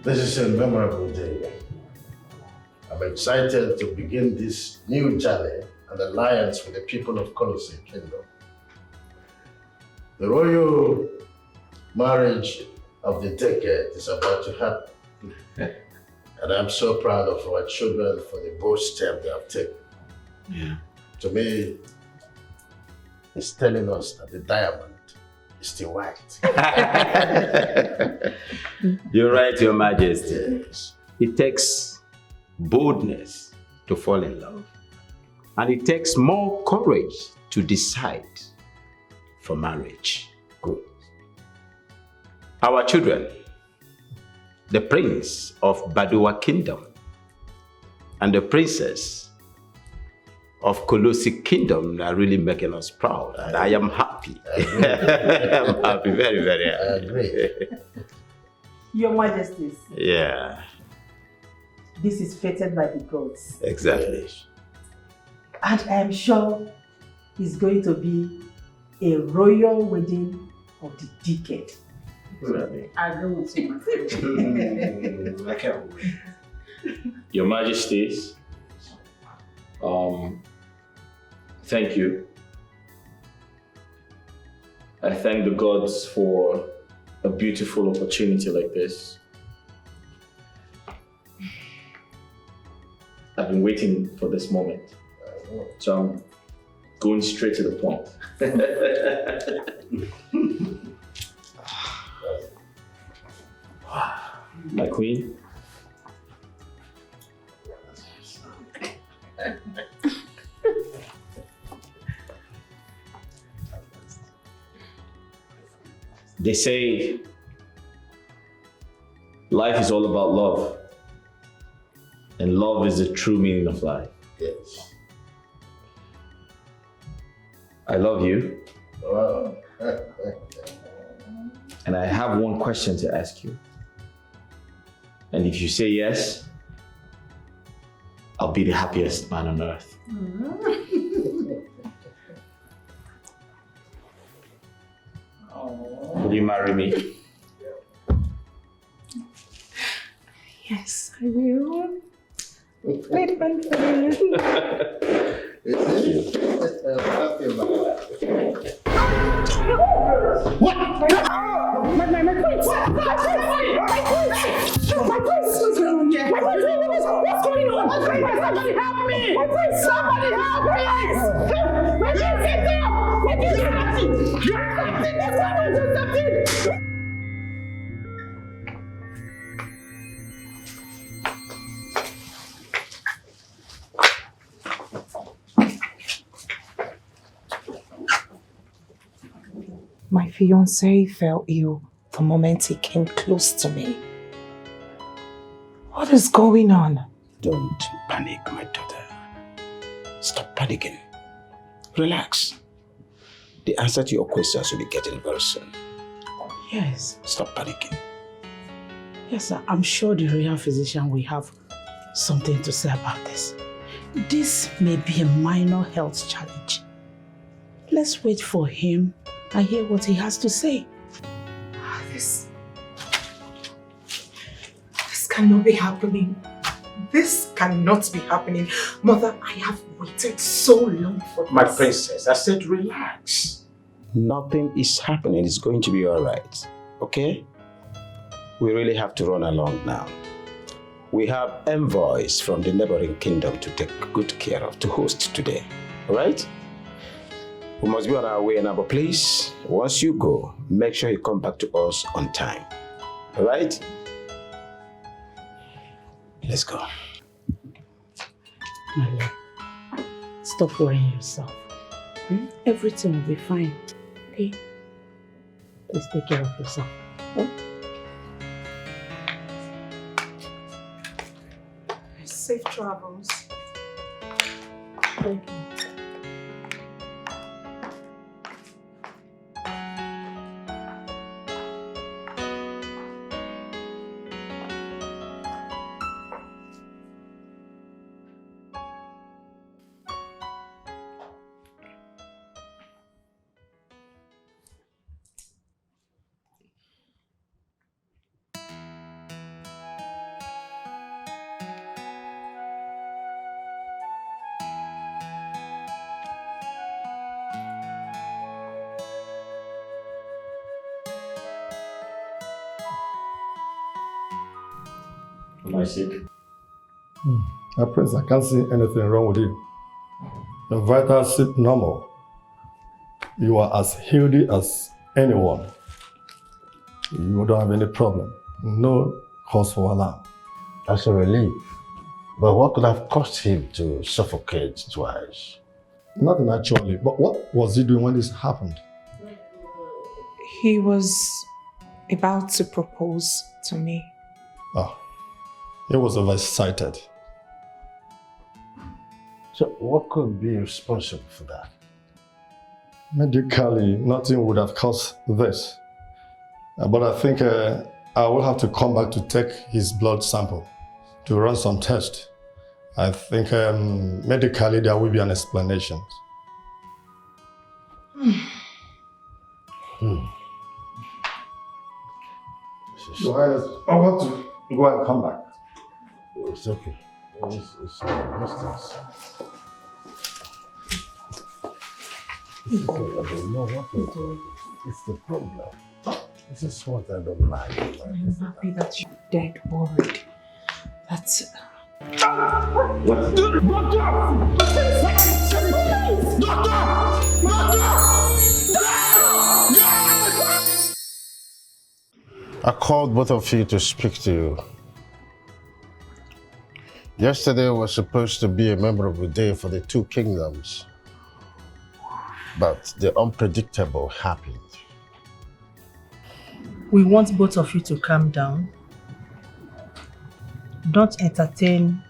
This is a memorable day. I'm excited to begin this new journey and alliance with the people of Colosseum Kingdom. The royal marriage of the Dikeh is about to happen. And I'm so proud of our children for the bold step they have taken. Yeah. To me, it's telling us that the diamond is still white. You're right, Your Majesty. Yes. It takes boldness to fall in love. And it takes more courage to decide for marriage. Good. Our children, the prince of Badua Kingdom and the princess of Colossi Kingdom are really making us proud. And I am happy. I'm happy, very, very happy. I agree. Your Majesties, Yeah, this is fated by the gods. exactly. And I am sure it's going to be a royal wedding of the decade. I agree with you, my friend. I can't wait. Your Majesties, thank you. I thank the gods for a beautiful opportunity like this. I've been waiting for this moment, so I'm going straight to the point. My queen. They say life is all about love, and love is the true meaning of life. Yes. I love you, Wow. and I have one question to ask you. And if you say yes, I'll be the happiest man on earth. Will you marry me? Yes, I will. Wait, It's happy about that. What? My prince! My prince! My prince! What's going on here? What's going on? Somebody help me! My prince! Somebody help me! My prince, sit down! What is happening? You're happening! What's going on? Do something! My fiancé fell ill the moment he came close to me. What is going on? Don't panic, my daughter. Stop panicking. Relax. The answer to your questions will be getting very soon. Yes. Stop panicking. Yes, sir. I'm sure the royal physician will have something to say about this. This may be a minor health challenge. Let's wait for him and hear what he has to say. This cannot be happening. This cannot be happening. Mother, I have waited so long for this. My princess, I said relax. Nothing is happening. It's going to be all right. Okay? We really have to run along now. We have envoys from the neighboring kingdom to take good care of, to host today. All right? We must be on our way now, but please, once you go, make sure you come back to us on time. All right? Let's go. My love, stop worrying yourself. Everything will be fine. Okay? Please take care of yourself. Oh? Safe travels. Thank you. Am I sick? Prince, I can't see anything wrong with you. Your vitals seem normal. You are as healthy as anyone. You don't have any problem. No cause for alarm. That's a relief. But what could have caused him to suffocate twice? Nothing actually. But what was he doing when this happened? He was about to propose to me. Oh, he was overexcited. So what could be responsible for that? Medically, nothing would have caused this. But I think I will have to come back to take his blood sample to run some tests. I think medically there will be an explanation. Your Highness, I want to go and come back. It's okay. It's distance. I don't know what it is. It's the problem. This is what I don't like. I'm happy that you're dead worried. That's... I called both of you to speak to you. Yesterday was supposed to be a memorable day for the two kingdoms, but the unpredictable happened. We want both of you to calm down. Don't entertain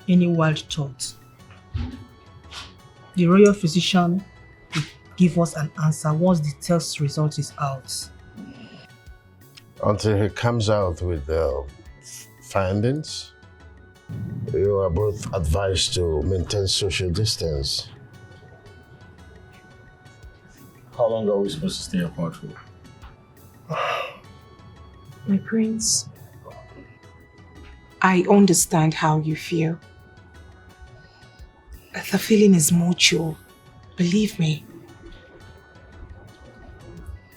any wild thoughts. The royal physician will give us an answer once the test result is out. Until he comes out with the findings, you are both advised to maintain social distance. How long are we supposed to stay apart for? My prince, I understand how you feel. The feeling is mutual, believe me.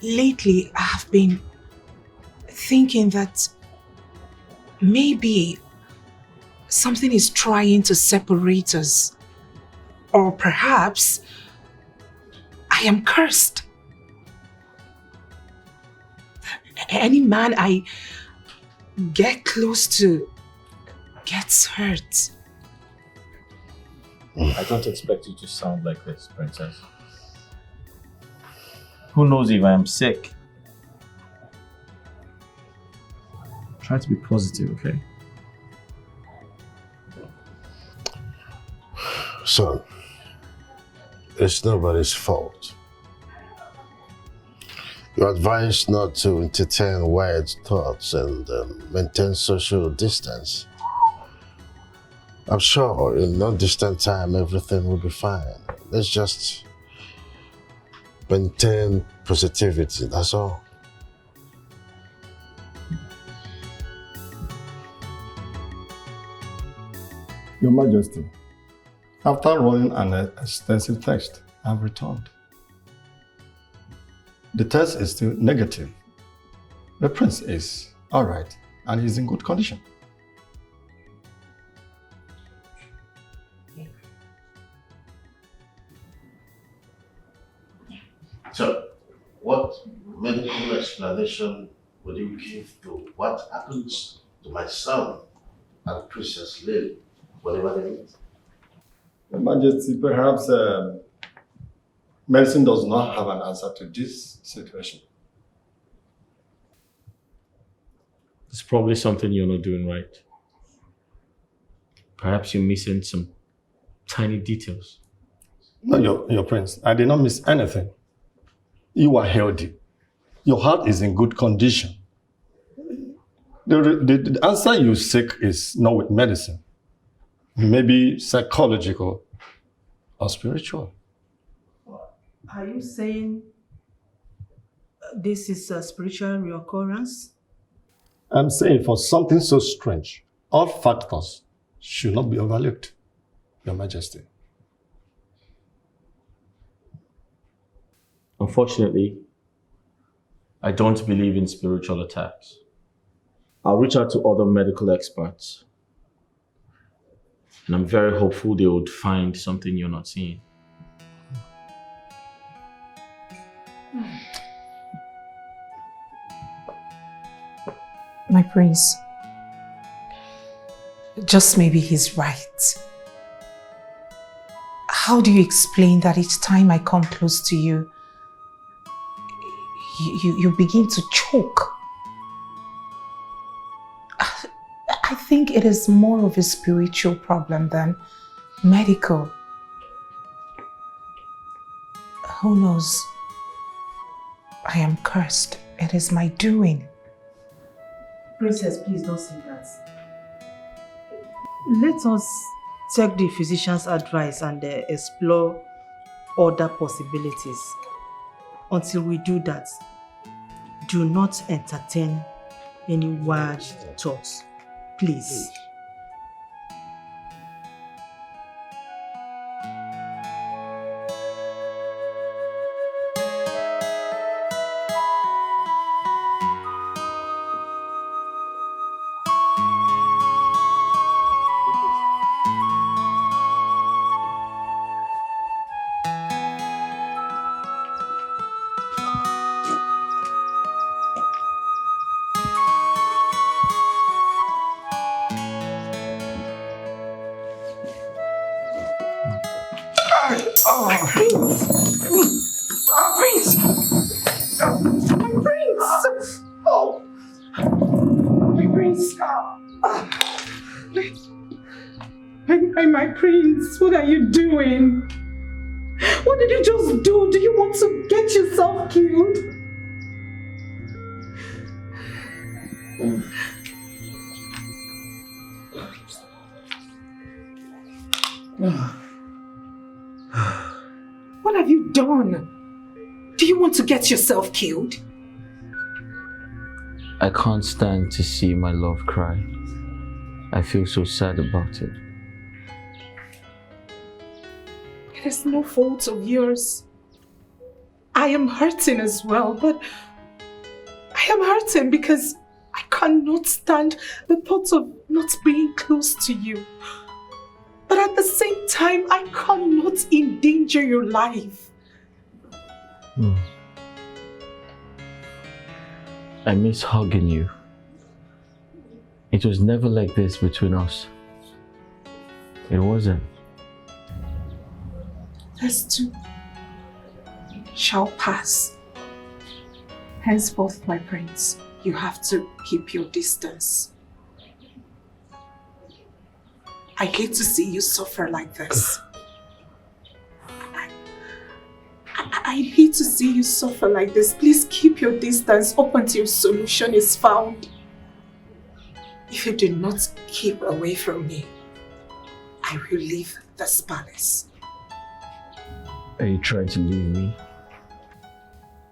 Lately, I have been thinking that maybe something is trying to separate us. Or perhaps I am cursed. Any man I get close to gets hurt. I don't expect you to sound like this, princess. Who knows if I am sick? Try to be positive, okay? Son, it's nobody's fault. You're advised not to entertain wild thoughts and maintain social distance. I'm sure in no distant time everything will be fine. Let's just maintain positivity, that's all. Your Majesty, after running an extensive test, I've returned. The test is still negative. The prince is all right and he's in good condition. So, what medical explanation would you give to what happens to my son and Princess Lily, whatever they need? Your Majesty, perhaps medicine does not have an answer to this situation. It's probably something you're not doing right. Perhaps you're missing some tiny details. No, your prince, I did not miss anything. You are healthy. Your heart is in good condition. The answer you seek is not with medicine. Maybe psychological or spiritual. Are you saying this is a spiritual reoccurrence? I'm saying for something so strange, all factors should not be overlooked, Your Majesty. Unfortunately, I don't believe in spiritual attacks. I'll reach out to other medical experts. And I'm very hopeful they would find something you're not seeing. My prince, just maybe he's right. How do you explain that each time I come close to you, you begin to choke? I think it is more of a spiritual problem than medical. Who knows? I am cursed. It is my doing. Princess, please don't say that. Let us take the physician's advice and explore other possibilities. Until we do that, do not entertain any wild thoughts. Please. My prince, what are you doing? What did you just do? Do you want to get yourself killed? What have you done? Do you want to get yourself killed? I can't stand to see my love cry. I feel so sad about it. It is no fault of yours. I am hurting as well, but I am hurting because I cannot stand the thought of not being close to you. But at the same time, I cannot endanger your life. I miss hugging you. It was never like this between us. It wasn't. This too shall pass. Henceforth, my prince, you have to keep your distance. I hate to see you suffer like this. I hate to see you suffer like this. Please keep your distance up until solution is found. If you do not keep away from me, I will leave this palace. Are you trying to leave me?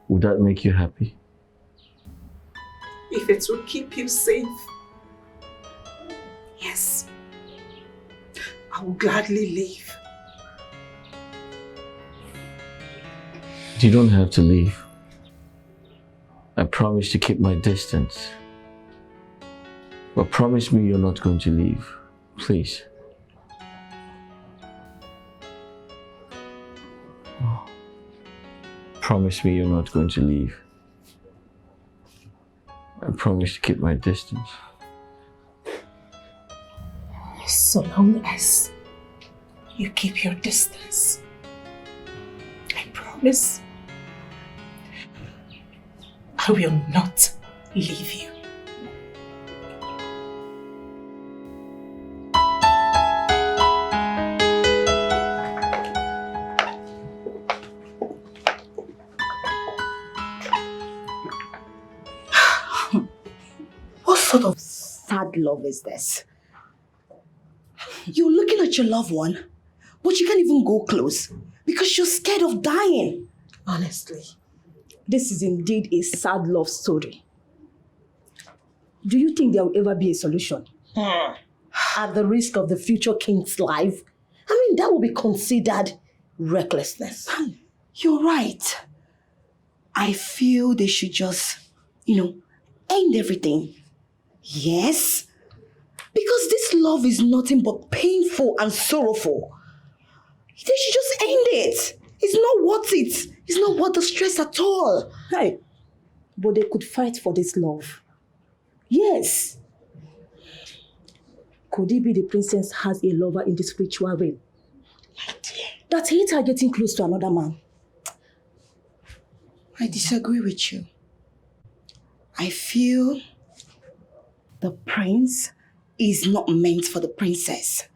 Would that make you happy? If it will keep you safe, yes, I will gladly leave. You don't have to leave. I promise to keep my distance. But promise me you're not going to leave, please. Promise me you're not going to leave. I promise to keep my distance. So long as you keep your distance, I promise I will not leave you. What sort of sad love is this? You're looking at your loved one, but you can't even go close because you're scared of dying. Honestly, this is indeed a sad love story. Do you think there will ever be a solution? At the risk of the future king's life? I mean, that will be considered recklessness. You're right. I feel they should just, end everything. Yes, because this love is nothing but painful and sorrowful. They should just end it. It's not worth it. It's not worth the stress at all. Hey, but they could fight for this love. Yes. Could it be the princess has a lover in the spiritual realm? My dear, That hates her getting close to another man. I disagree with you. I feel the prince is not meant for the princess.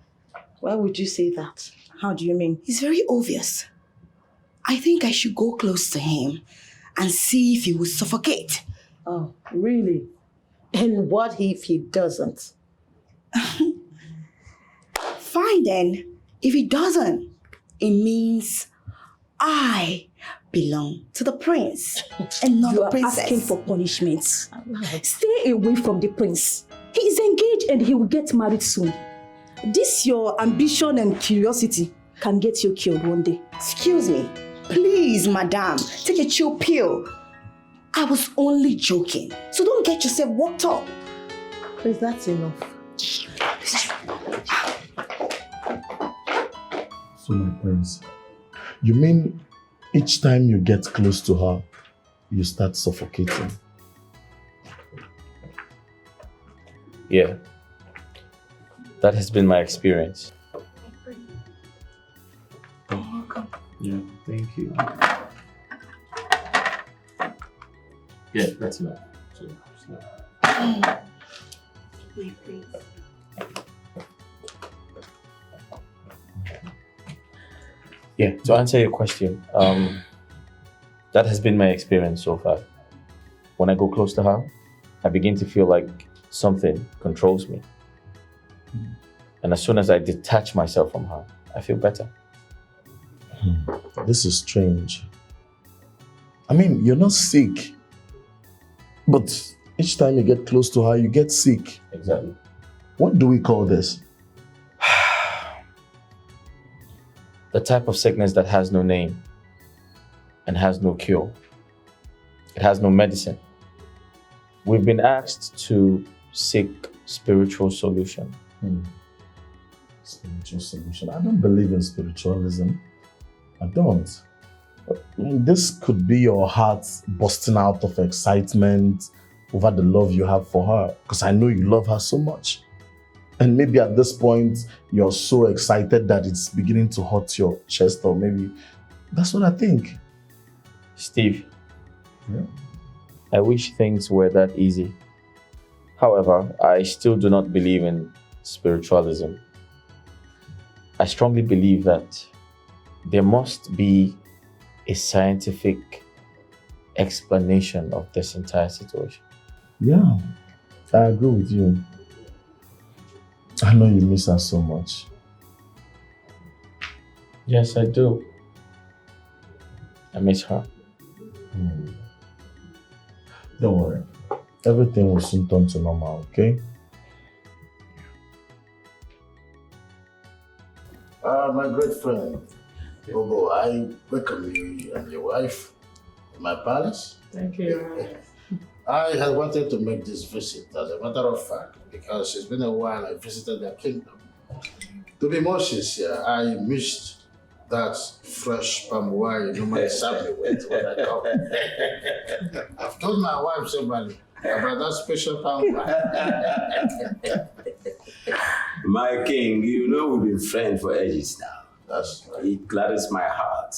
Why would you say that? How do you mean? It's very obvious. I think I should go close to him and see if he will suffocate. Oh, really? And what if he doesn't? Fine then. If he doesn't, it means I belong to the prince and not You the are princess. asking for punishments. Stay away from the prince. He is engaged and he will get married soon. This your ambition and curiosity can get you killed one day. Excuse me. Please, madam, take a chill pill. I was only joking. So don't get yourself worked up. Please, that's enough. So, my prince, you mean each time you get close to her, you start suffocating? Yeah. That has been my experience. Yeah, thank you. Yeah, that's enough. Yeah, to answer your question, that has been my experience so far. When I go close to her, I begin to feel like something controls me. And as soon as I detach myself from her, I feel better. This is strange. I mean, you're not sick, but each time you get close to her, you get sick. Exactly. What do we call this? The type of sickness that has no name and has no cure. It has no medicine. We've been asked to seek spiritual solution. Spiritual solution. I don't believe in spiritualism. I don't. I mean, this could be your heart busting out of excitement over the love you have for her, because I know you love her so much. And maybe at this point, you're so excited that it's beginning to hurt your chest, or maybe that's what I think. Steve, Yeah. I wish things were that easy. However, I still do not believe in spiritualism. I strongly believe that there must be a scientific explanation of this entire situation. Yeah, I agree with you. I know you miss her so much. Yes, I do. I miss her. Don't worry. Everything will soon turn to normal, okay? My great friend, Bobo, I welcome you and your wife in my palace. Thank you. I had wanted to make this visit, as a matter of fact, because it's been a while I visited their kingdom. To be more sincere, I missed that fresh palm wine you normally serve me with when I come. I've told my wife severally about that special palm wine. My king, you know we've been friends for ages now. That's right. It gladdens my heart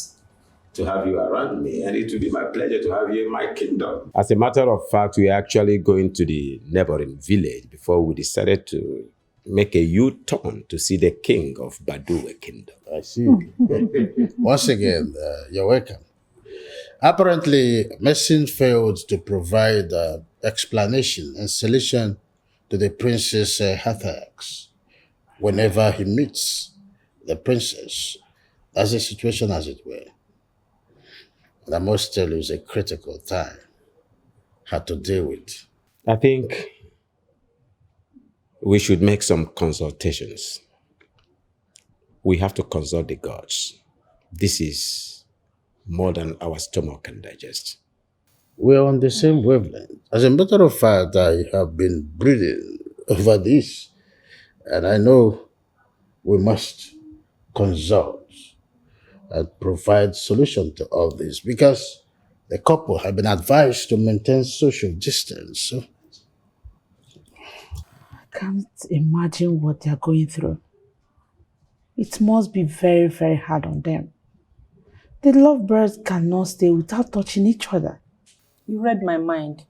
to have you around me, and it will be my pleasure to have you in my kingdom. As a matter of fact, we are actually going to the neighboring village before we decided to make a U-turn to see the king of Badua Kingdom. I see. Once again, you're welcome. Apparently, Messin failed to provide explanation and solution to the prince's attacks. Whenever he meets the princess, that's a situation as it were. And I must tell you, it's a critical time. Had to deal with. I think we should make some consultations. We have to consult the gods. This is more than our stomach can digest. We're on the same wavelength. As a matter of fact, I have been breeding over this. And I know we must consult and provide solution to all this because the couple have been advised to maintain social distance. So I can't imagine what they're going through. It must be very, very hard on them. The lovebirds cannot stay without touching each other. You read my mind.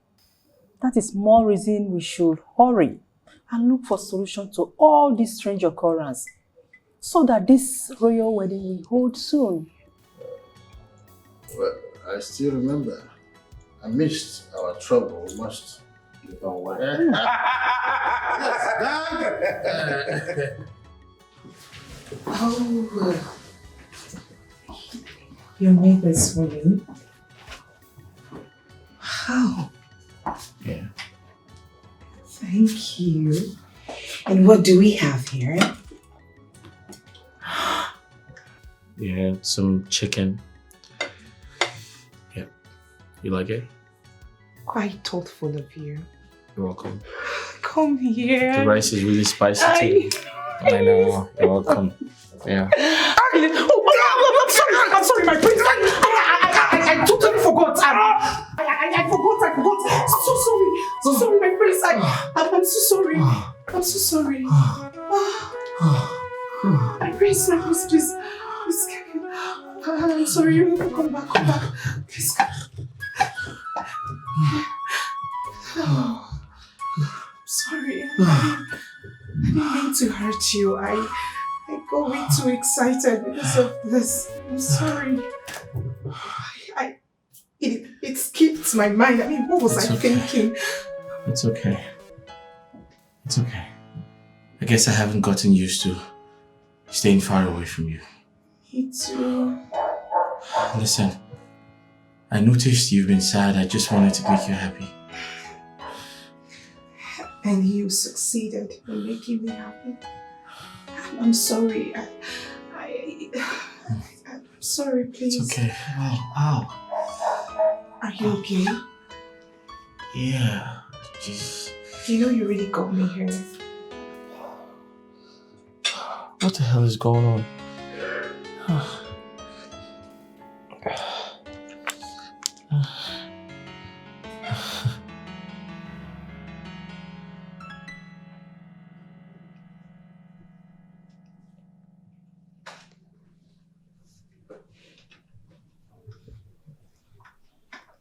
That is more reason we should hurry and look for solution to all these strange occurrences so that this royal wedding will hold soon. well, I still remember. Amidst our trouble, we must live on one. Oh, your neighbors for you? How? Yeah. Thank you. And what do we have here? Yeah, some chicken. Yeah. You like it? Quite thoughtful of you. You're welcome. Come here. The rice is really spicy too. I know. You're welcome. Yeah. I'm sorry, my prince. I totally forgot. I forgot. So sorry. So sorry, my prince. I'm so sorry. I'm so sorry. My prince, please. I'm sorry. You need to come back. Please come. Sorry. I didn't mean to hurt you. I got way too excited because of this. I'm sorry. It skipped my mind. I mean, what was I thinking? It's okay. It's okay. I guess I haven't gotten used to staying far away from you. Me too. Listen, I noticed you've been sad. I just wanted to make you happy. And you succeeded in making me happy. I'm sorry. I'm sorry, please. It's okay. Ow. Are you okay? Yeah. Jeez. You know you really got me here. What the hell is going on?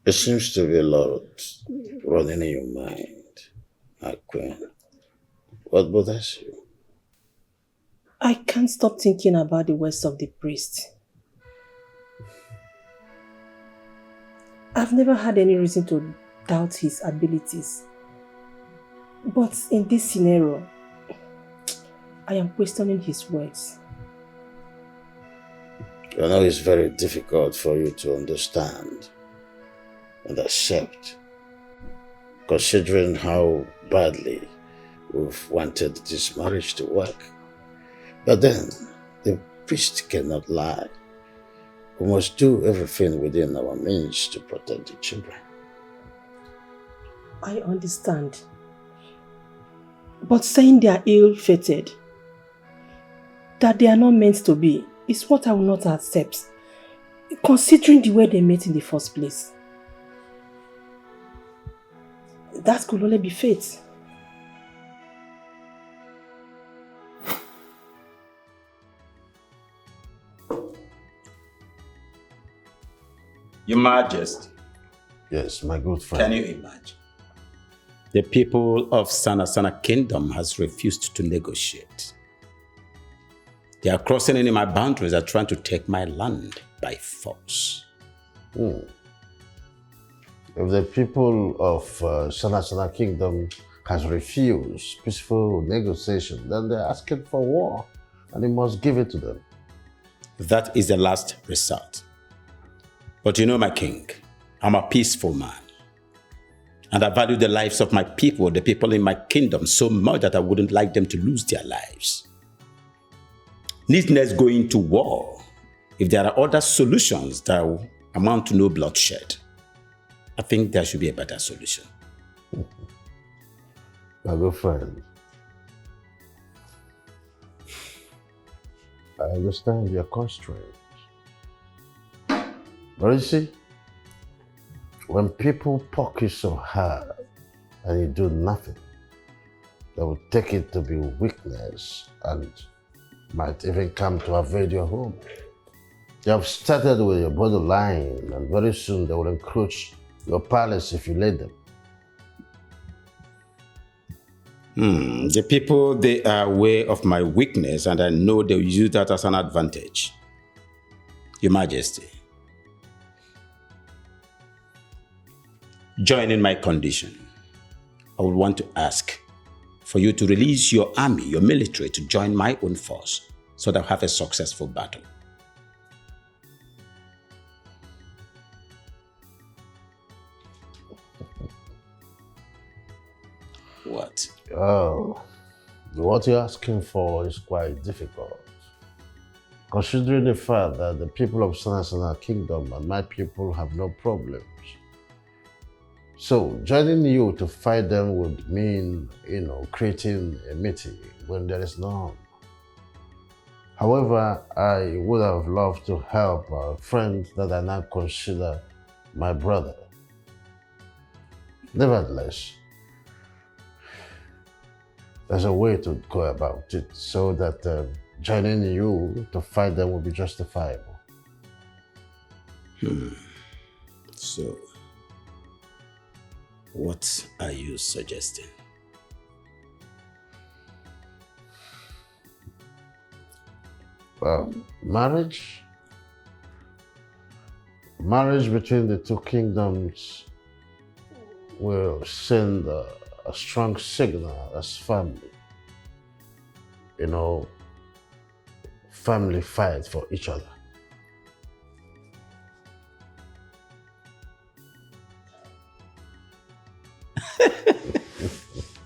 There seems to be a lot running in your mind, my queen. What bothers you? I can't stop thinking about the words of the priest. I've never had any reason to doubt his abilities. But in this scenario, I am questioning his words. I know it's very difficult for you to understand and accept, considering how badly we've wanted this marriage to work. But then, the priest cannot lie. We must do everything within our means to protect the children. I understand. But saying they are ill-fated, that they are not meant to be, is what I will not accept, considering the way they met in the first place. That could only be fate. Your Majesty. Yes, my good friend. Can you imagine? The people of Sana Kingdom has refused to negotiate. They are crossing into my boundaries and trying to take my land by force. If the people of Sana Kingdom has refused peaceful negotiation, then they're asking for war, and you must give it to them. That is the last resort. But you know, my king, I'm a peaceful man. And I value the lives of my people, the people in my kingdom, so much that I wouldn't like them to lose their lives. Needless going to war if there are other solutions that will amount to no bloodshed. I think there should be a better solution. My good friend, I understand your constraints. But you see, when people poke you so hard and you do nothing, they will take it to be weakness and might even come to invade your home. You have started with your borderline, and very soon they will encroach your palace if you let them. The people, they are aware of my weakness, and I know they'll use that as an advantage. Your Majesty, joining my condition, I would want to ask for you to release your army, your military, to join my own force so that we'll have a successful battle. What? Oh, what you're asking for is quite difficult. Considering the fact that the people of Sanasana Kingdom and my people have no problems. So, joining you to fight them would mean, creating a meeting when there is none. However, I would have loved to help a friend that I now consider my brother. Nevertheless, there's a way to go about it so that joining you to fight them will be justifiable. So, what are you suggesting? Well, marriage between the two kingdoms will send a strong signal as family. Family fight for each other.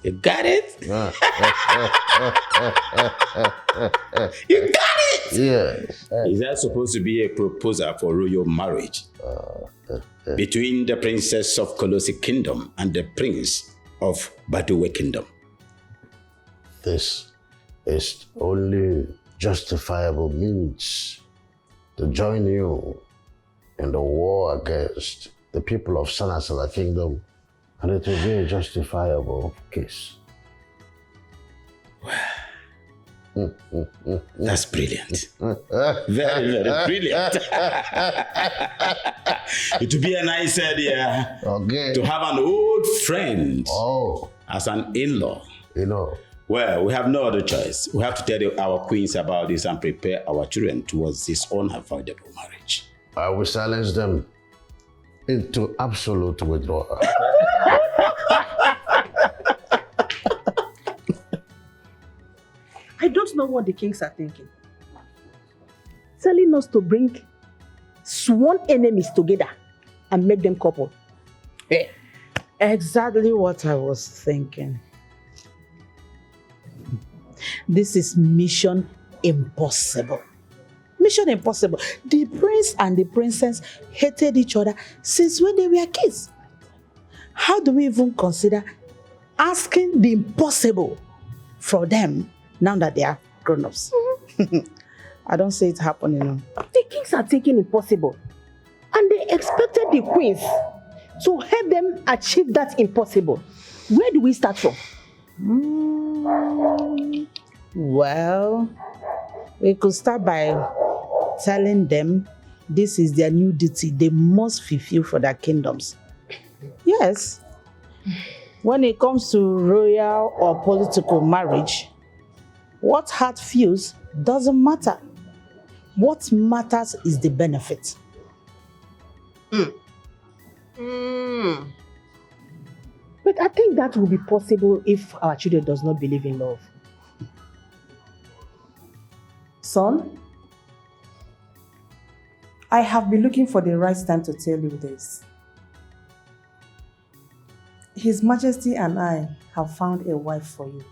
You got it? You got it! Yes. Is that supposed to be a proposal for royal marriage between the princess of Kolosi Kingdom and the prince of Baduwe Kingdom? This is only justifiable means to join you in the war against the people of Sanasala Kingdom, and it will be a justifiable case. That's brilliant. Very, very brilliant. It would be a nice idea to have an old friend as an in-law. Well, we have no other choice. We have to tell our queens about this and prepare our children towards this unavoidable marriage. I will silence them into absolute withdrawal. I don't know what the kings are thinking. Telling us to bring sworn enemies together and make them couple. Exactly what I was thinking. This is mission impossible. Mission impossible. The prince and the princess hated each other since when they were kids. How do we even consider asking the impossible for them now that they are grown-ups? I don't see it happening. The kings are thinking impossible. And they expected the queens to help them achieve that impossible. Where do we start from? Well, we could start by telling them this is their new duty they must fulfill for their kingdoms. Yes. When it comes to royal or political marriage, what heart feels doesn't matter. What matters is the benefit. But I think that will be possible if our children does not believe in love. Son, I have been looking for the right time to tell you this. His Majesty and I have found a wife for you,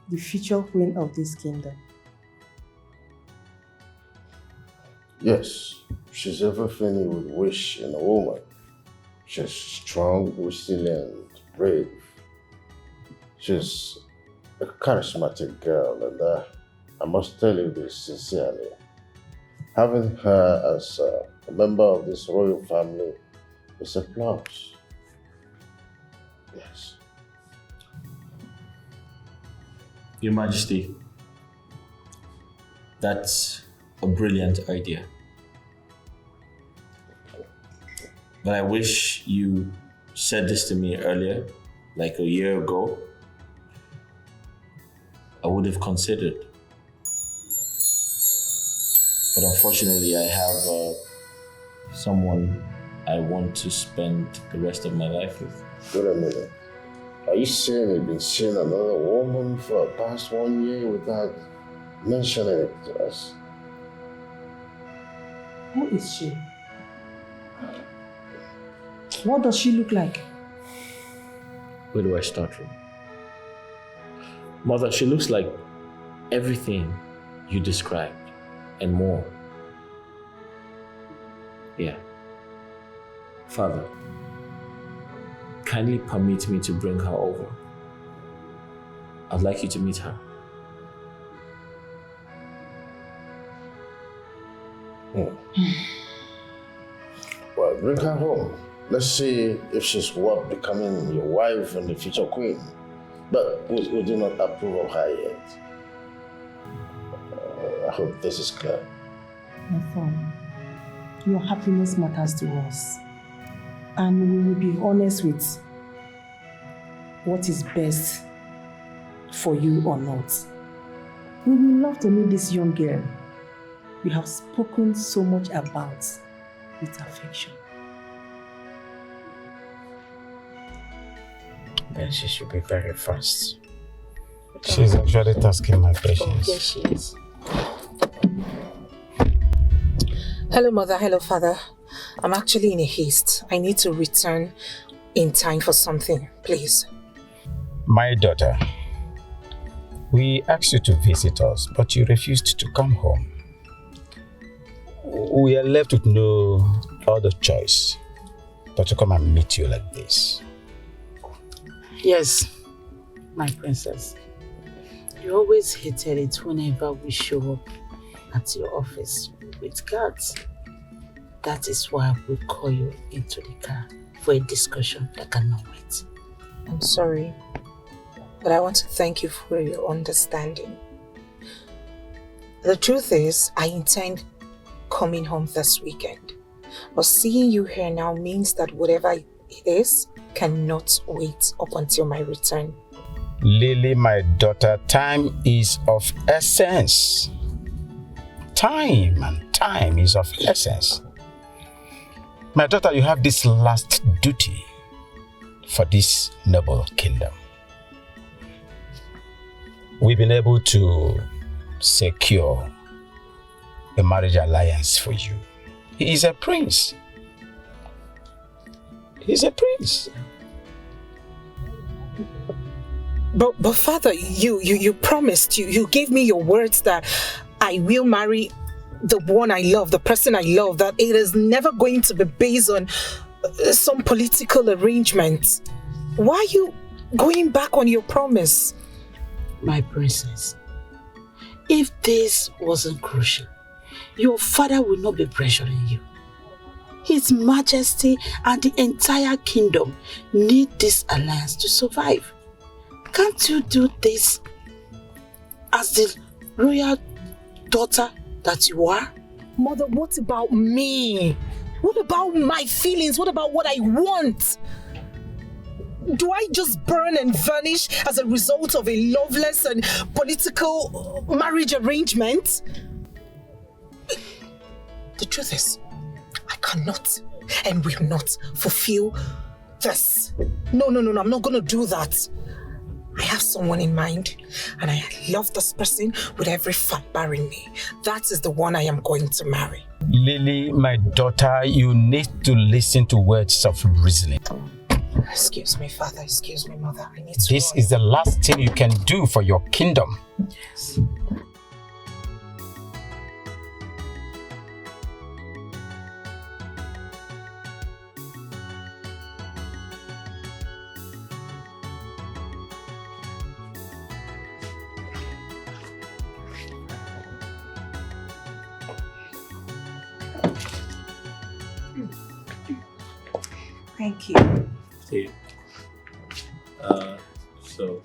the future queen of this kingdom. Yes, she's everything you would wish in a woman. She's strong, resilient, brave. She's a charismatic girl, and I must tell you this sincerely. Having her as a member of this royal family is a plus. Yes. Your Majesty, that's a brilliant idea. But I wish you said this to me earlier, like a year ago. I would have considered. But unfortunately, I have someone I want to spend the rest of my life with. Wait a minute. Are you saying you've been seeing another woman for the past 1 year without mentioning it to us? Who is she? What does she look like? Where do I start from? Mother, she looks like everything you described and more. Yeah. Father, kindly permit me to bring her over. I'd like you to meet her. Well, bring her home. Let's see if she's worth becoming your wife and the future queen. But we do not approve of her yet. I hope this is clear. My son, your happiness matters to us. And we will be honest with what is best for you or not. We would love to meet this young girl we have spoken so much about with affection. Then she should be very fast. She's actually tasking my patience. Yes, she is. Hello, Mother. Hello, Father. I'm actually in a haste. I need to return in time for something, please. My daughter, we asked you to visit us, but you refused to come home. We are left with no other choice but to come and meet you like this. Yes, my princess. You always hated it whenever we show up at your office with guards. That is why we call you into the car for a discussion that cannot wait. I'm sorry, but I want to thank you for your understanding. The truth is, I intend coming home this weekend. But seeing you here now means that whatever it is cannot wait up until my return. Lily, my daughter, time is of essence. Time is of essence. My daughter, you have this last duty for this noble kingdom. We've been able to secure a marriage alliance for you. He is a prince. He's a prince. But Father, you promised, you gave me your words that I will marry the one I love, the person I love, that it is never going to be based on some political arrangement. Why are you going back on your promise? My princess, if this wasn't crucial, your father will not be pressuring you. His Majesty and the entire kingdom need this alliance to survive. Can't you do this as the royal daughter that you are? Mother, what about me? What about my feelings? What about what I want? Do I just burn and vanish as a result of a loveless and political marriage arrangement? The truth is, I cannot and will not fulfill this. No, I'm not going to do that. I have someone in mind, and I love this person with every fiber in me. That is the one I am going to marry. Lily, my daughter, you need to listen to words of reasoning. Excuse me, Father. Excuse me, Mother. I need to. This is the last thing you can do for your kingdom. Yes. Thank you. See. So,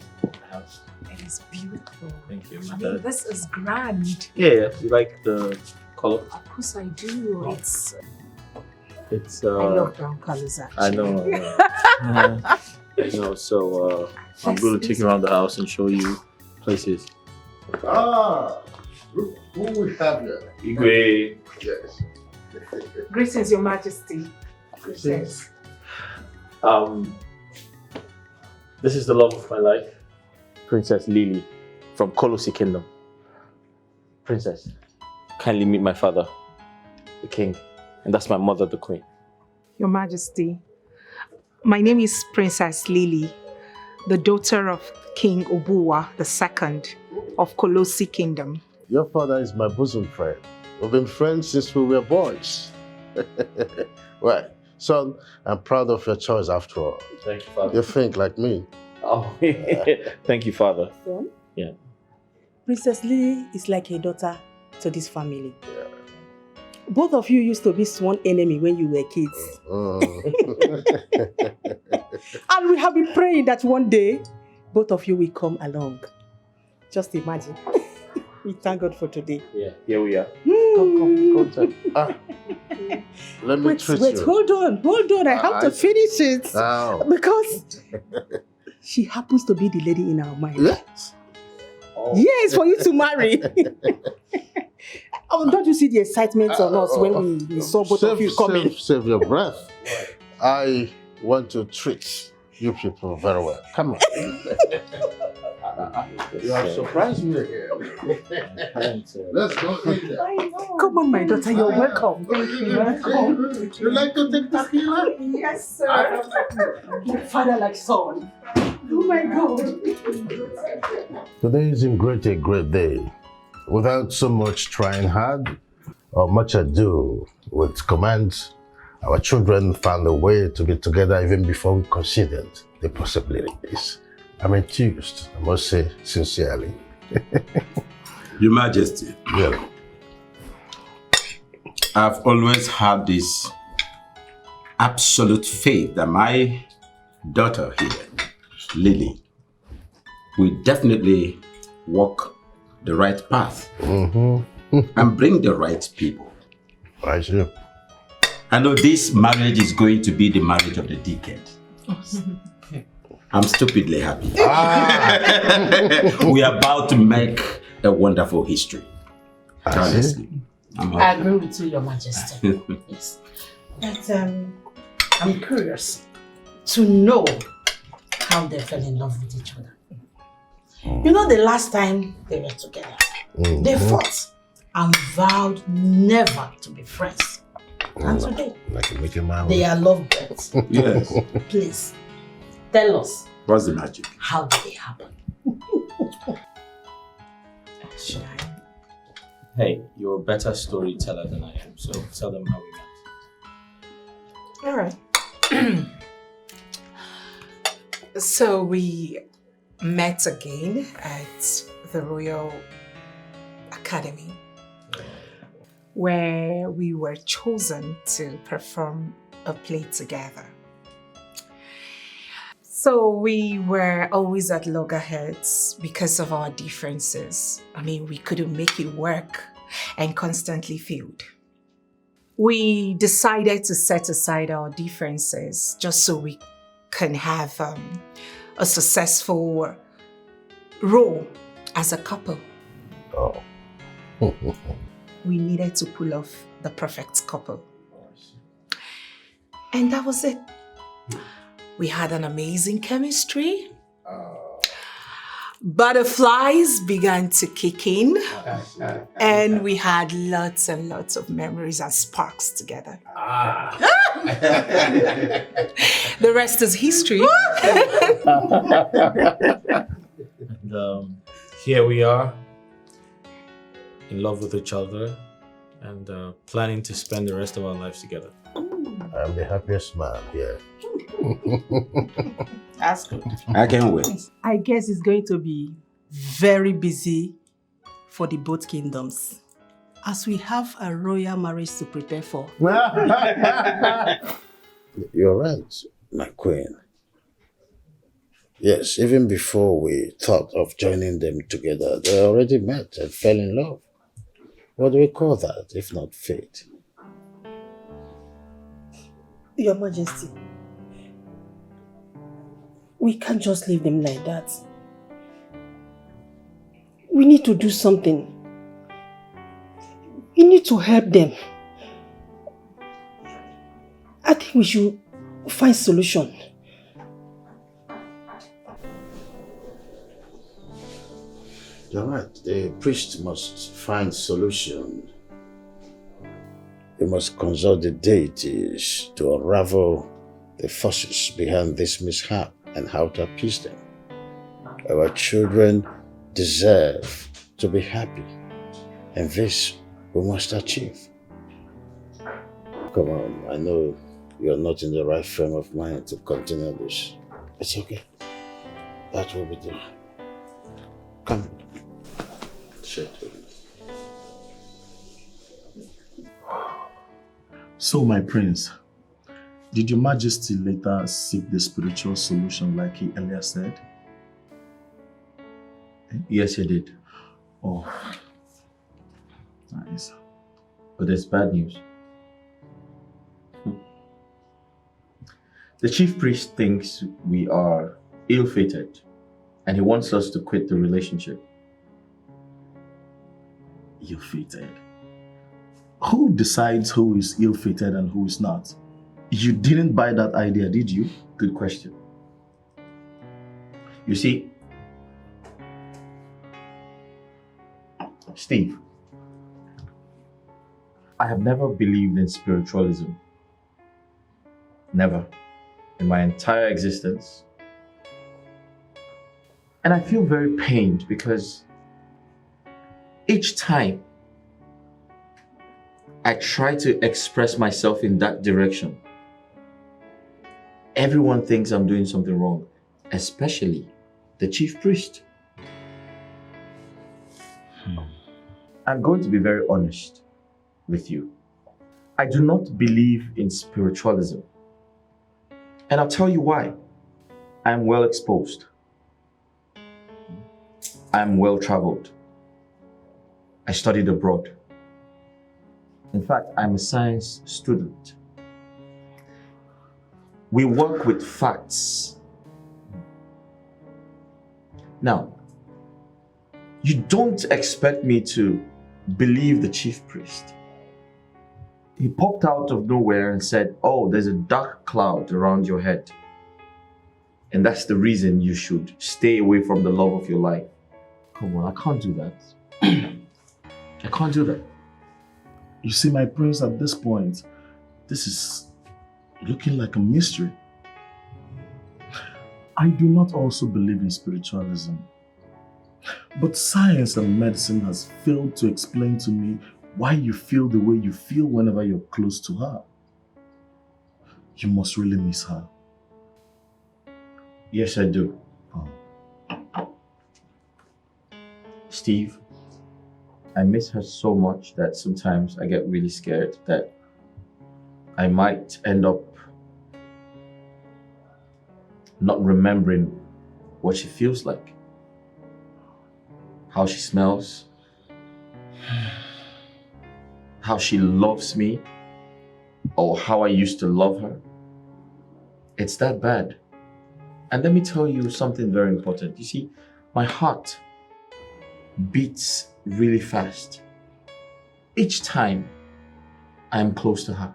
house. It is beautiful. Thank you. I mean, this is grand. Yeah, you like the color? Of course I do. It's I love brown colors actually. I know. I know. So I'm going to take you around the house and show you places. Ah, look who we have here. Igwe. Yes. Greetings, Your Majesty. Greetings. This is the love of my life, Princess Lily from Kolosi Kingdom. Princess, kindly meet my father, the king, and that's my mother, the queen. Your Majesty, my name is Princess Lily, the daughter of King Obuwa II of Kolosi Kingdom. Your father is my bosom friend. We've been friends since we were boys. Right. Son, I'm proud of your choice after all. Thank you, Father. You think like me. Oh, thank you, Father. Son? Yeah. Princess Lee is like a daughter to this family. Yeah. Both of you used to be sworn enemy when you were kids. And we have been praying that one day, both of you will come along. Just imagine. We thank God for today. Yeah, here we are. Come. Let me treat wait, you. hold on. I have to finish it. Oh. Because she happens to be the lady in our mind. Yes. Oh. Yes, for you to marry. Oh, don't you see the excitement on us when we saw both of you coming? Save your breath. I want to treat you people very well. Come on. You have surprised me here. Let's go in there. Come on, my daughter, you're welcome. Thank you. Welcome. You like to take tequila? Yes, sir. Like father, like son. Oh my God. Today is a great day. Without so much trying hard or much ado with commands, our children found a way to be together even before we considered the possibilities. I'm enthused, I must say sincerely. Your Majesty, Yeah. I've always had this absolute faith that my daughter here, Lily, will definitely walk the right path and bring the right people. I see. I know this marriage is going to be the marriage of the decade. I'm stupidly happy. We are about to make a wonderful history. Honestly. I agree with you, Your Majesty. Yes. But I'm curious to know how they fell in love with each other. You know, the last time they were together, they fought and vowed never to be friends. And today, they are lovebirds. Yes. Please, tell us. What's the magic? How did it happen? Hey, you're a better storyteller than I am, so tell them how we met. All right. So we met again at the Royal Academy, where we were chosen to perform a play together. So we were always at loggerheads because of our differences. I mean, we couldn't make it work and constantly failed. We decided to set aside our differences just so we can have a successful role as a couple. Oh. We needed to pull off the perfect couple. And that was it. We had an amazing chemistry. Butterflies began to kick in. And we had lots and lots of memories and sparks together. The rest is history. And here we are, in love with each other and planning to spend the rest of our lives together. I'm the happiest man here. That's good. I can't wait. I guess it's going to be very busy for the both kingdoms, as we have a royal marriage to prepare for. You're right, my queen. Yes, even before we thought of joining them together, they already met and fell in love. What do we call that, if not fate? Your Majesty, we can't just leave them like that. We need to do something. We need to help them. I think we should find solution. You're right. The priest must find solution. He must consult the deities to unravel the forces behind this mishap and how to appease them. Our children deserve to be happy, and this we must achieve. Come on, I know you're not in the right frame of mind to continue this. It's okay. That will be there. Come. Sit. So, my prince, did your majesty later seek the spiritual solution like he earlier said? Yes, he did. Oh, nice. But there's bad news. The chief priest thinks we are ill-fated and he wants us to quit the relationship. Ill-fated? Who decides who is ill-fated and who is not? You didn't buy that idea, did you? Good question. You see, Steve, I have never believed in spiritualism. Never. In my entire existence. And I feel very pained because each time I try to express myself in that direction, everyone thinks I'm doing something wrong, especially the chief priest. I'm going to be very honest with you. I do not believe in spiritualism. And I'll tell you why. I'm well exposed. I'm well traveled. I studied abroad. In fact, I'm a science student. We work with facts. Now, you don't expect me to believe the chief priest. He popped out of nowhere and said, oh, there's a dark cloud around your head. And that's the reason you should stay away from the love of your life. Come on, I can't do that. I can't do that. You see, my prince, at this point, this is looking like a mystery. I do not also believe in spiritualism. But science and medicine has failed to explain to me why you feel the way you feel whenever you're close to her. You must really miss her. Yes, I do. Steve, I miss her so much that sometimes I get really scared that I might end up not remembering what she feels like, how she smells, how she loves me, or how I used to love her. It's that bad. And let me tell you something very important. You see, my heart beats really fast each time I am close to her.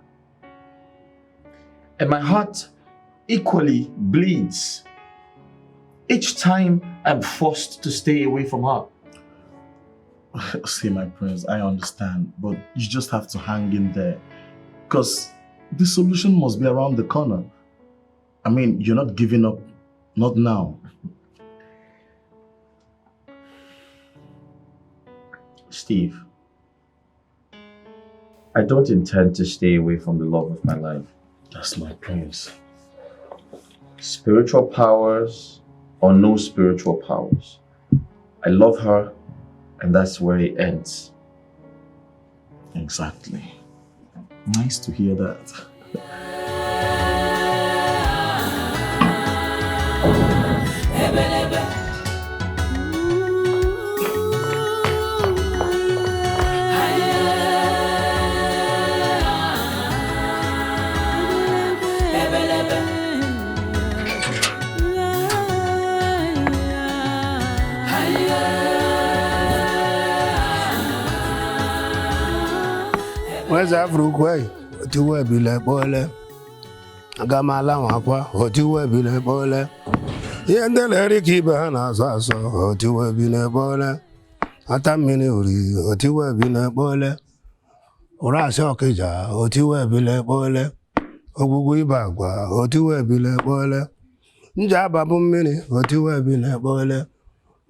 And my heart equally bleeds each time I'm forced to stay away from her. See, my prince, I understand, but you just have to hang in there. Because the solution must be around the corner. I mean, you're not giving up, not now. Steve, I don't intend to stay away from the love of my life. That's my prince. Spiritual powers or no spiritual powers, I love her, and that's where it ends. Exactly. Nice to hear that. Where's Africa? To where be like boiler? I got my lama, or to where be like boiler? Yeah, and then Eric Ibana, or to where be like boiler. At a minute, or to where be like boiler. Or I saw Kaja, or to where be like boiler. Or Gugui Bagua, or to where be like boiler. Jababu mini, or to where be like boiler.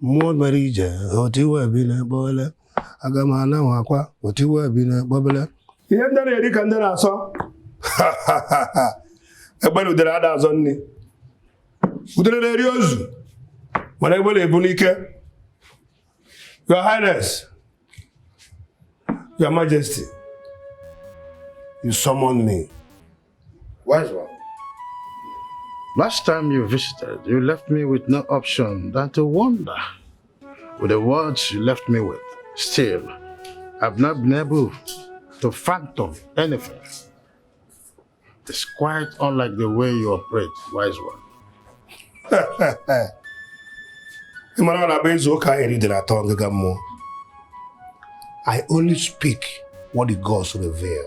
More Marija, or to where be like boiler. I got my lama, or to where be like boiler. Yenda Eric and then I saw. Ha ha ha ha. Everybody with the others on me. With the radios. Whatever they bunike. Your Highness. Your Majesty. You summoned me. Wise one. Last time you visited, you left me with no option than to wonder. With the words you left me with, still, I've not been able to fathom anything. It's quite unlike the way you operate, wise one. I only speak what the gods reveal.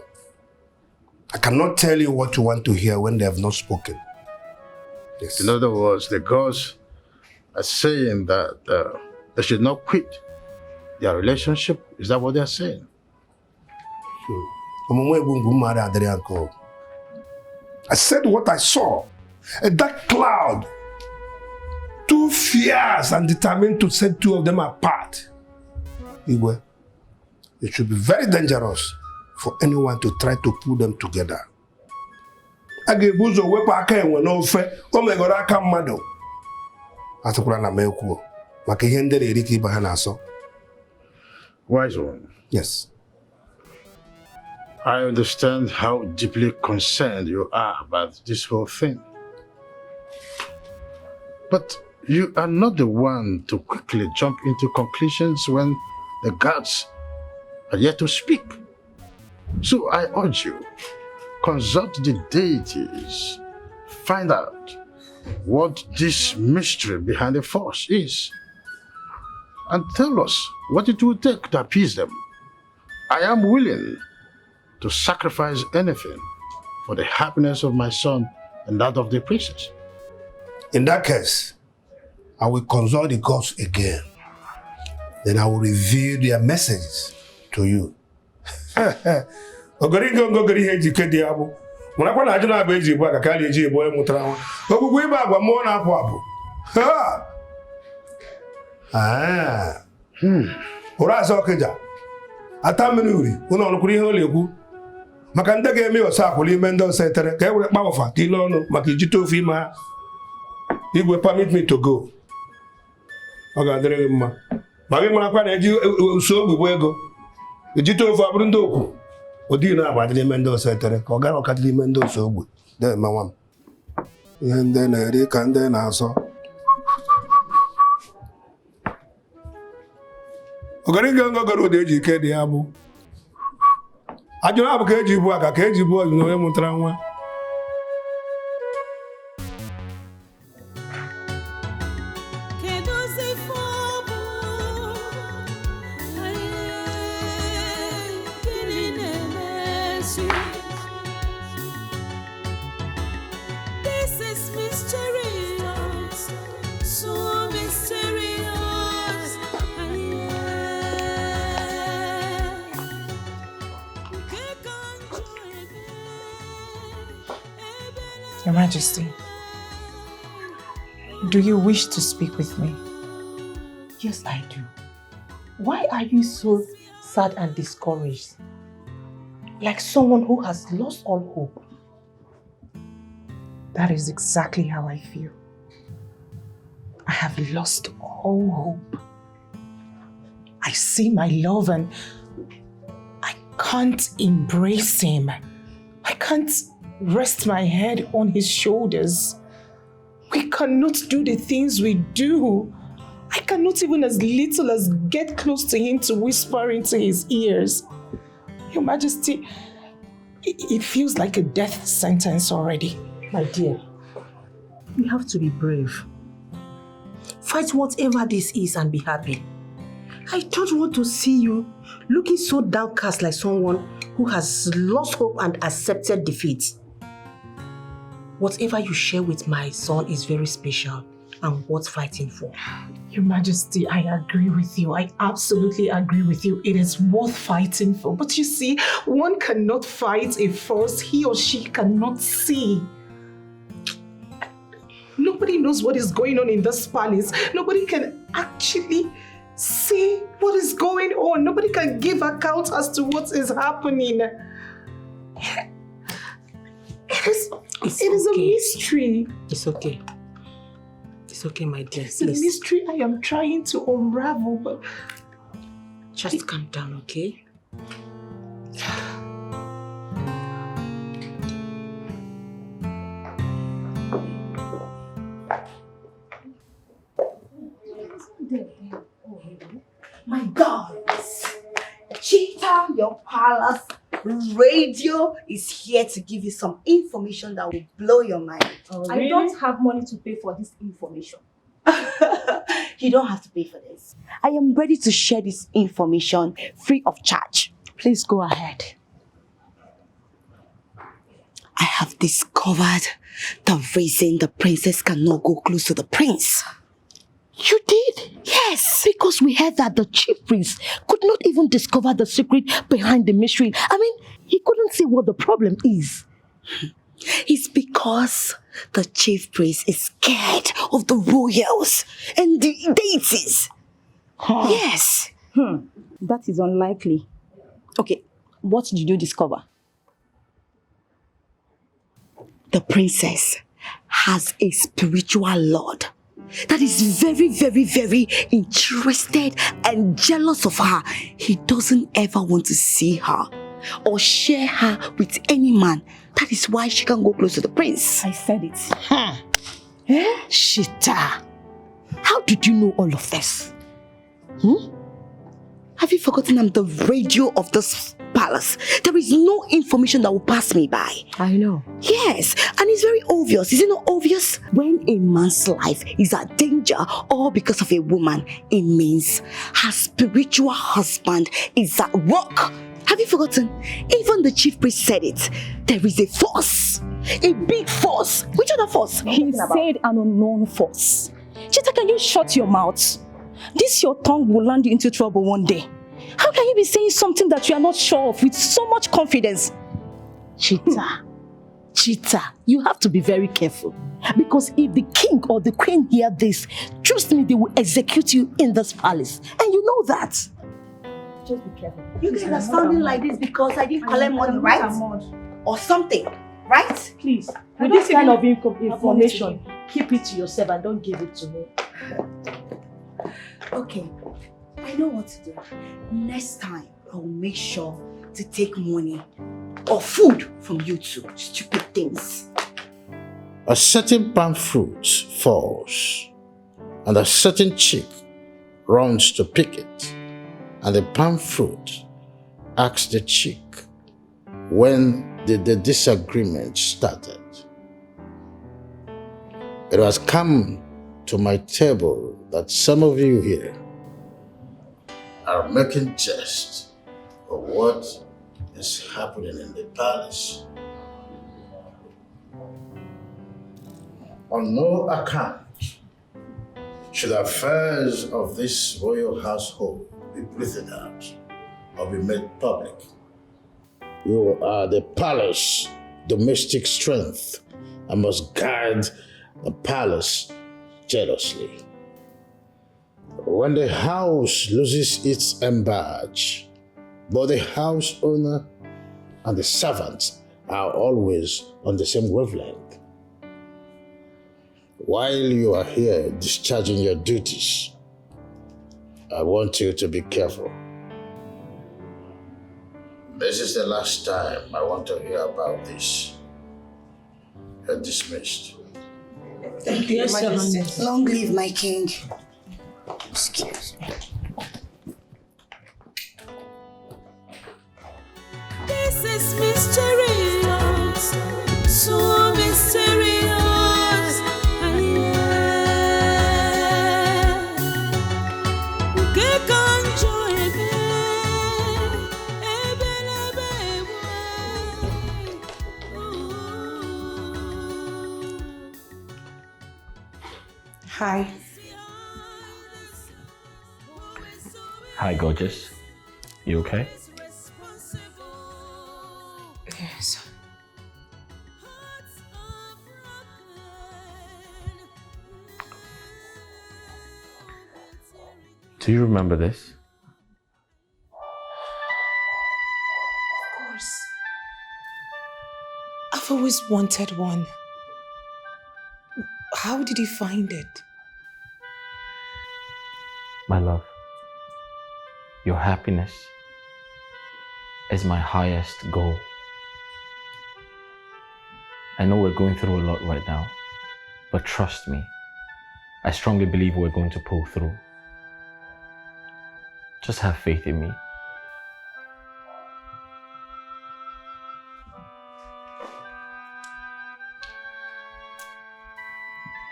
I cannot tell you what you want to hear when they have not spoken. Yes. In other words, the gods are saying that they should not quit their relationship. Is that what they are saying? I said what I saw. A dark cloud. Too fierce and determined to set two of them apart. Igwe, it should be very dangerous for anyone to try to pull them together. Agebuzo wepa aka enwe n'ofe, o megoro aka mmadụ. Atụkwara na mekwu, maka ihe ndị na-eri ka ibe ha na-asọ. Wise one. Yes. I understand how deeply concerned you are about this whole thing. But you are not the one to quickly jump into conclusions when the gods are yet to speak. So I urge you, consult the deities, find out what this mystery behind the force is, and tell us what it will take to appease them. I am willing to sacrifice anything for the happiness of my son and that of the princess. In that case, I will consult the gods again. Then I will reveal their messages to you. Maka ndị ga-eme ọsọ akwụla ime ndị ọsọ etere ka e were kpawụfa ka ile ọnụ maka ijite ofe ime ha. Igwe permit me to go. Ọ ga-adịrị gị mma. Ma gị marakwa na eji uso ogbugbo ego. Ijite ofe abụrụ ndị okwu. Odi na-agba dị n'ime ndị ọsọ etere ka ọ gara ọka dị n'ime ndị ọsọ ogbe. Dee ma nwa m. Ihe ndị na-eri ka ndị na-asọ. Ọgarịga ngọgọrọ ụdị eji ike dị ya bụ. Ajụrụ abụ ka eji ibu aka ka eji ibu ọzọ onye mụtara nwa. Your Majesty, do you wish to speak with me? Yes, I do. Why are you so sad and discouraged? Like someone who has lost all hope. That is exactly how I feel. I have lost all hope. I see my love and I can't embrace him. I can't rest my head on his shoulders. We cannot do the things we do. I cannot even as little as get close to him to whisper into his ears. Your Majesty, it feels like a death sentence already. My dear, you have to be brave. Fight whatever this is and be happy. I don't want to see you looking so downcast like someone who has lost hope and accepted defeat. Whatever you share with my son is very special and worth fighting for. Your Majesty, I agree with you. I absolutely agree with you. It is worth fighting for. But you see, one cannot fight a force he or she cannot see. Nobody knows what is going on in this palace. Nobody can actually see what is going on. Nobody can give account as to what is happening. It is a mystery. It's okay. It's okay, my dear. It's a mystery I am trying to unravel, but... Just calm down, okay? My God! Cheetah, your palace radio is here to give you some information that will blow your mind. Oh, really? I don't have money to pay for this information. You don't have to pay for this. I am ready to share this information free of charge. Please go ahead. I have discovered the reason the princess cannot go close to the prince. You did? Yes, because we heard that the chief priest could not even discover the secret behind the mystery. I mean, he couldn't see what the problem is. It's because the chief priest is scared of the royals and the deities. Huh. Yes. That is unlikely. Okay, what did you discover? The princess has a spiritual lord that is very, very, very interested and jealous of her. He doesn't ever want to see her or share her with any man. That is why she can't go close to the prince. I said it. Shita, how did you know all of this? Have you forgotten I'm the radio of this palace? There is no information that will pass me by. I know. Yes, and it's very obvious. Is it not obvious? When a man's life is at danger all because of a woman, it means her spiritual husband is at work. Have you forgotten? Even the chief priest said it. There is a force. A big force. Which other force? He said an unknown force. Chita, can you shut your mouth? This your tongue will land you into trouble one day. How can you be saying something that you are not sure of with so much confidence? Chita, you have to be very careful. Because if the king or the queen hear this, trust me, they will execute you in this palace. And you know that. Just be careful. You guys are sounding like this because I didn't collect money, right? Or something, right? Please, with this kind of information, keep it to yourself and don't give it to me. Okay, I know what to do. Next time, I'll make sure to take money or food from you two. Stupid things. A certain palm fruit falls, and a certain chick runs to pick it, and the palm fruit asks the chick, when did the disagreement started? It has come to my table that some of you here are making jest of what is happening in the palace. On no account should affairs of this royal household be breathed out or be made public. You are the palace domestic strength and must guard the palace jealously. When the house loses its embadge, both the house owner and the servants are always on the same wavelength. While you are here discharging your duties, I want you to be careful. This is the last time I want to hear about this. You're dismissed. Thank you, Yes, Your Majesty. Highness. Long live my king. Excuse me. This is mysterious, so mysterious. Hi. Hi, gorgeous. You okay? Yes. Do you remember this? Of course. I've always wanted one. How did you find it? My love, your happiness is my highest goal. I know we're going through a lot right now, but trust me, I strongly believe we're going to pull through. Just have faith in me.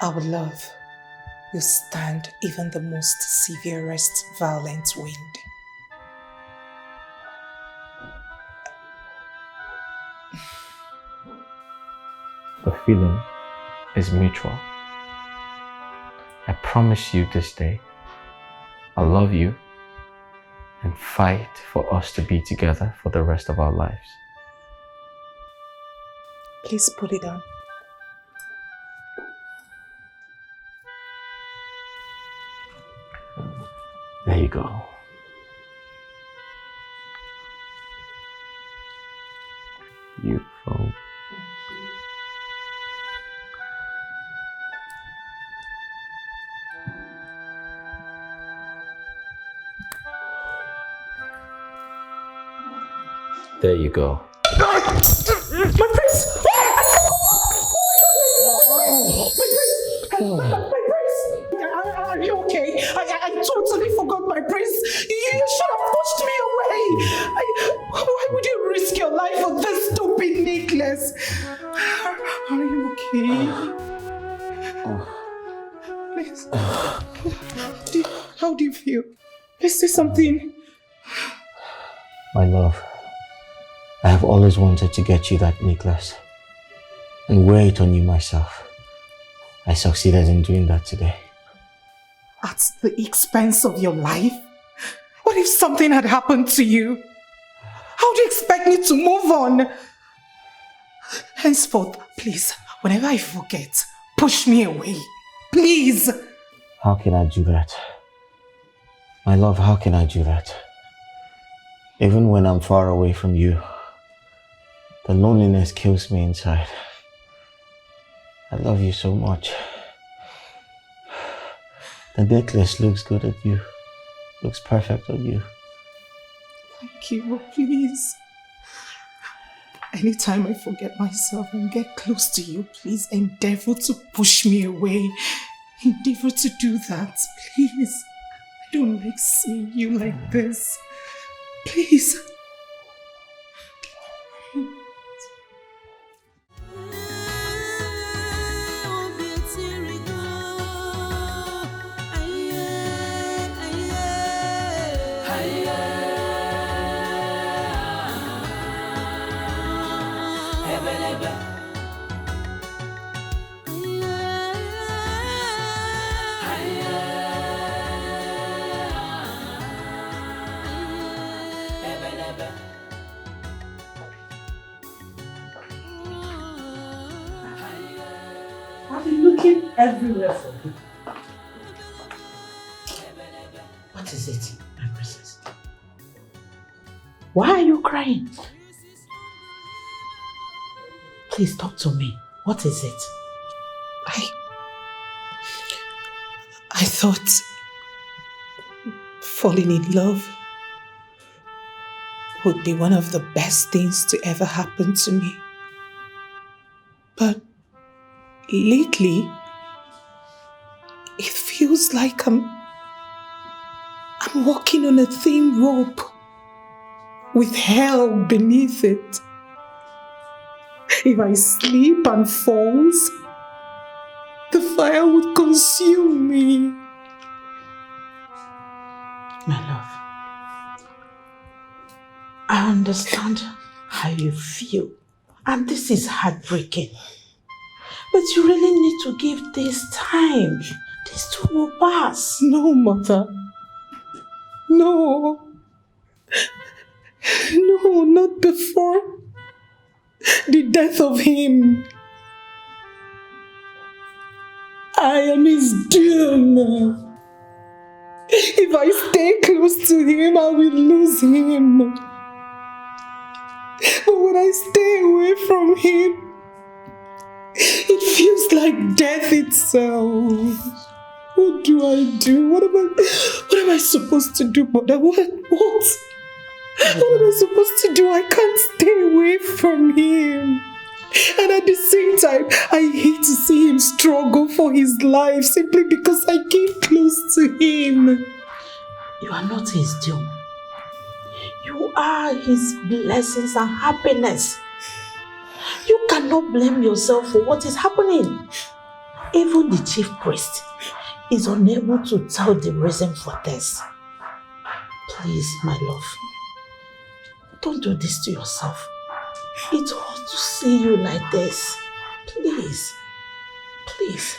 Our love will stand even the most severest violent wind. The feeling is mutual. I promise you this day, I love you and fight for us to be together for the rest of our lives. Please put it on. There you go. Beautiful. There you go. My prince! My prince! Are you okay? I totally forgot my prince. You should have pushed me away. Why would you risk your life for this stupid necklace? Are you okay? Please. How do you feel? Please say something. My love, I have always wanted to get you that necklace and wear it on you myself. I succeeded in doing that today. At the expense of your life? What if something had happened to you? How do you expect me to move on? Henceforth, please, whenever I forget, push me away. Please! How can I do that? My love, how can I do that? Even when I'm far away from you, the loneliness kills me inside. I love you so much. The necklace looks good on you. Looks perfect on you. Thank you, please. Anytime I forget myself and get close to you, please endeavor to push me away. Endeavor to do that, please. I don't like seeing you like this. Please. I've been looking everywhere for you. What is it, my princess? Why are you crying? Please talk to me. What is it? I thought falling in love would be one of the best things to ever happen to me. But lately, It feels like I'm walking on a thin rope with hell beneath it. If I slip and falls, the fire would consume me. My love, I understand how you feel, and this is heartbreaking. But you really need to give this time. This too will pass. No, Mother. No. No, not before the death of him. I am his doom. If I stay close to him, I will lose him. But when I stay away from him, it feels like death itself. What do I do? What am I supposed to do, Mother? What am I supposed to do? I can't stay away from him. And at the same time, I hate to see him struggle for his life simply because I came close to him. You are not his doom. You are his blessings and happiness. You cannot blame yourself for what is happening. Even the chief priest is unable to tell the reason for this. Please, my love, don't do this to yourself. It hurts to see you like this. Please. Please.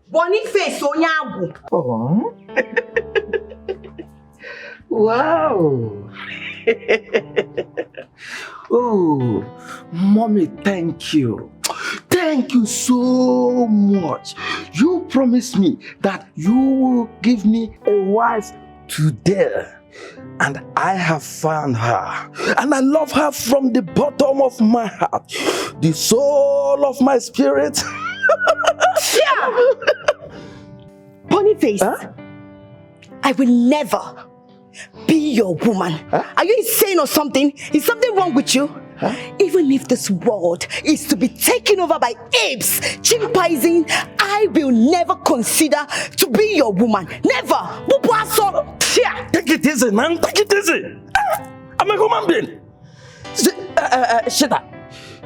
Boniface Onyagu. Oh. Wow. Oh, Mommy, thank you. Thank you so much. You promised me that you will give me a wife today. And I have found her. And I love her from the bottom of my heart, the soul of my spirit. Yeah. Boniface, I will never be your woman. Are you insane or something? Is something wrong with you? Even if this world is to be taken over by apes, chimpanzees, I will never consider to be your woman. Never. Take it easy, man. Take it easy. I'm a human being. Shita,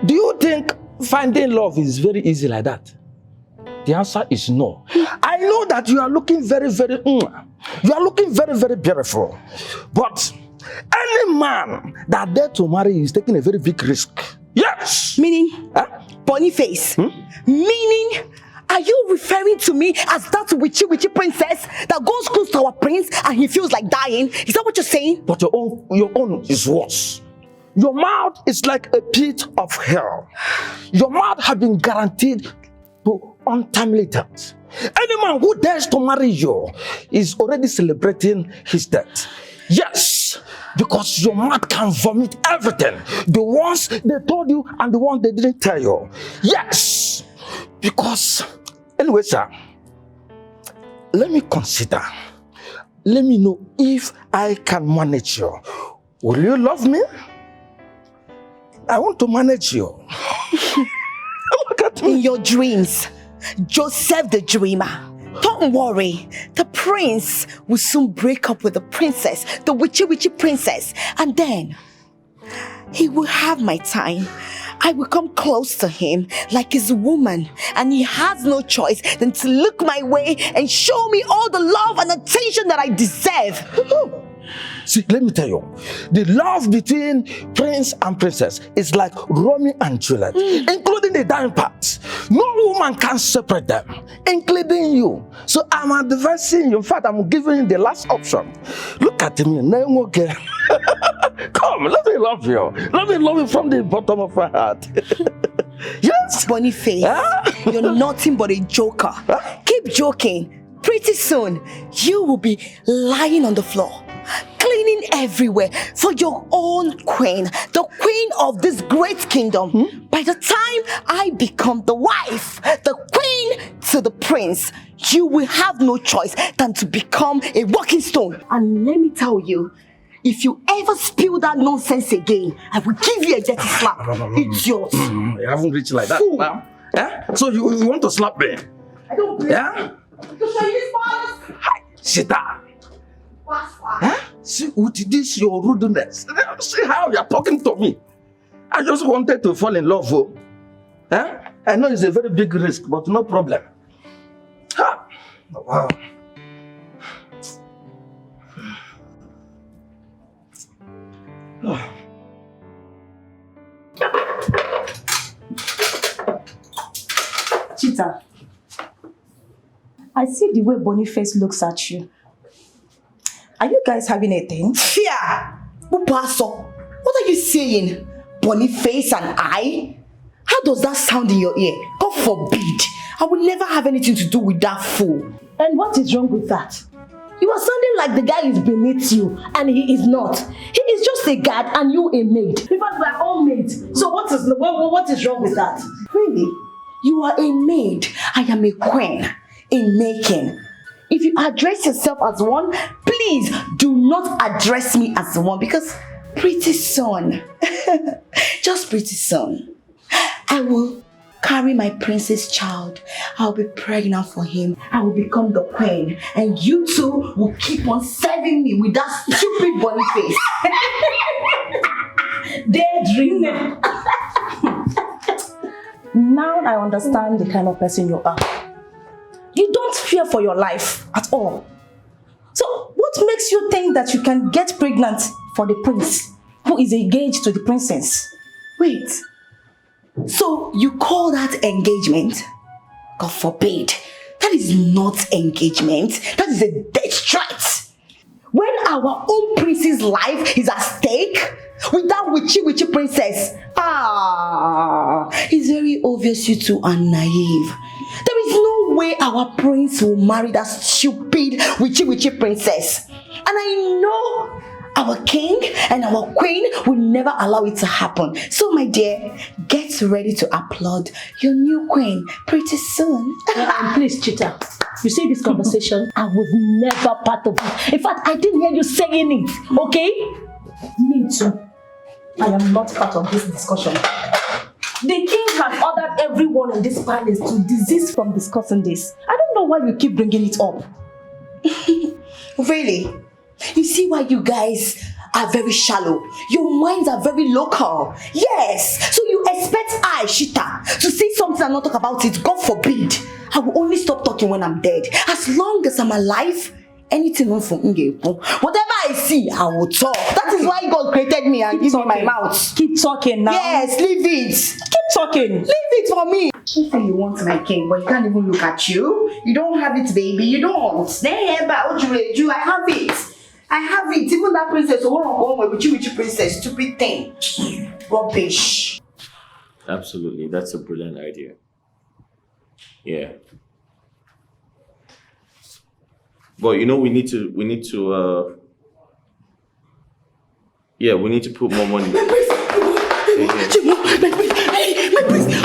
do you think finding love is very easy like that? The answer is no. I know that you are looking very beautiful. But any man that dare to marry is taking a very big risk. Yes! Meaning? Boniface? Meaning? Are you referring to me as that witchy princess that goes close to our prince and he feels like dying? Is that what you're saying? But your own is worse. Your mouth is like a pit of hell. Your mouth has been guaranteed to untimely death. Any man who dares to marry you is already celebrating his death. Yes, because your mouth can vomit everything. The ones they told you and the ones they didn't tell you. Yes, because anyway, sir, let me consider. Let me know if I can manage you. Will you love me? I want to manage you. Look at me. In your dreams, Joseph the dreamer. Don't worry, the prince will soon break up with the princess, the witchy princess, and then he will have my time. I will come close to him like his woman, and he has no choice than to look my way and show me all the love and attention that I deserve. See, let me tell you, the love between prince and princess is like Romeo and Juliet, including the dying part. No woman can separate them, including you. So I'm advising you. In fact, I'm giving you the last option. Look at me, now again. Come, let me love you. Let me love you from the bottom of my heart. Yes, Boniface, you're nothing but a joker. Keep joking. Pretty soon, you will be lying on the floor, cleaning everywhere for your own queen, the queen of this great kingdom. By the time I become the wife, the queen to the prince, you will have no choice than to become a walking stone. And let me tell you, If you ever spill that nonsense again, I will give you a dirty slap. Idiot. You haven't reached like that. Fool. Now. Yeah? So you want to slap me? I don't blame Yeah? you. Hi, Shita. Huh? See, with this your rudeness. See how you're talking to me. I just wanted to fall in love. Oh. Huh? I know it's a very big risk, but no problem. Ha. Wow. Chita, I see the way Boniface looks at you. Are you guys having a thing? Fear! Upaso, what are you saying? Boniface and I? How does that sound in your ear? God forbid. I will never have anything to do with that fool. And what is wrong with that? You are sounding like the guy is beneath you, and he is not. He is just a guard and you a maid. In fact, we are all maids. So what is wrong with that? Really? You are a maid. I am a queen in making. If you address yourself as one, please do not address me as one, because pretty soon, just pretty soon, I will carry my princess child. I'll be pregnant for him. I will become the queen. And you two will keep on serving me with that stupid Boniface. Daydreamer. Now I understand the kind of person you are. You don't fear for your life at all. So what makes you think that you can get pregnant for the prince who is engaged to the princess? Wait. So you call that engagement? God forbid. That is not engagement. That is a death threat. When our own prince's life is at stake with that witchy princess, it's very obvious you two are naive. There is no way our prince will marry that stupid witchy princess. And I know our king and our queen will never allow it to happen. So my dear, get ready to applaud your new queen pretty soon. Please, Chita, you see this conversation, I was never part of it. In fact, I didn't hear you saying it, okay? Me too. I am not part of this discussion. The king has ordered everyone in this palace to desist from discussing this. I don't know why you keep bringing it up. Really? You see why you guys are very shallow. Your minds are very local. Yes. So you expect I, Shita, to say something and not talk about it. God forbid. I will only stop talking when I'm dead. As long as I'm alive, anything on from Ngepo, whatever I see, I will talk. That is why God created me and gave me my mouth. Keep talking now. Yes, leave it. Keep talking. Leave it for me. You say you want my king, but he can't even look at you. You don't have it, baby. You don't. I have it. I have it. Even that princess, witchy princess, stupid thing. Rubbish. Absolutely, that's a brilliant idea. Yeah. But you know, we need to put more money. My prince.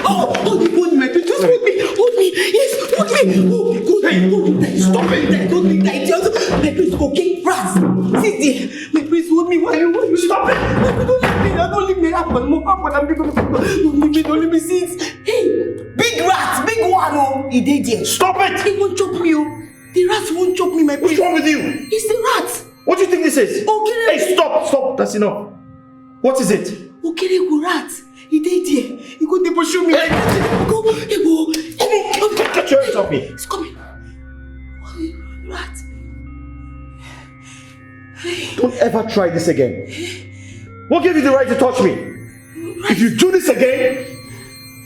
Hold me, just hold me. Yes, hold me. Stop it. Don't think that idiot. My prince, okay, rats. Sit there. My prince, hold me. Why you stop it? Don't leave me. Don't leave me. Sit. Hey, big rat, big one. Oh, he did there. Stop it. He won't chop me. Oh, the rats won't chop me, my prince. What's wrong with you? It's the rat. What do you think this is? Okay. Hey, stop. That's enough. What is it? Okay, go rat. He did there. He go to pursue me. Hey. Go. Come. Get your hands off me. It's coming. Rat. Don't ever try this again. Who gave you the right to touch me? If you do this again,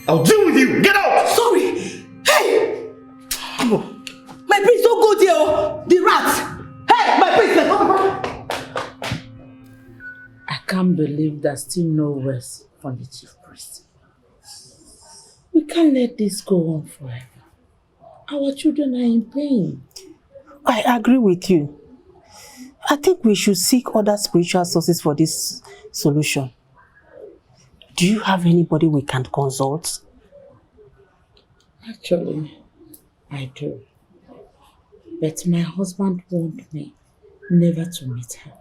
I'll deal with you. Get out. Sorry. Hey. My prince, don't go there. The rat. Hey, my prince. I can't believe there's still no rest for the chief priest. We can't let this go on forever. Our children are in pain. I agree with you. I think we should seek other spiritual sources for this solution. Do you have anybody we can consult? Actually, I do. But my husband warned me never to meet her.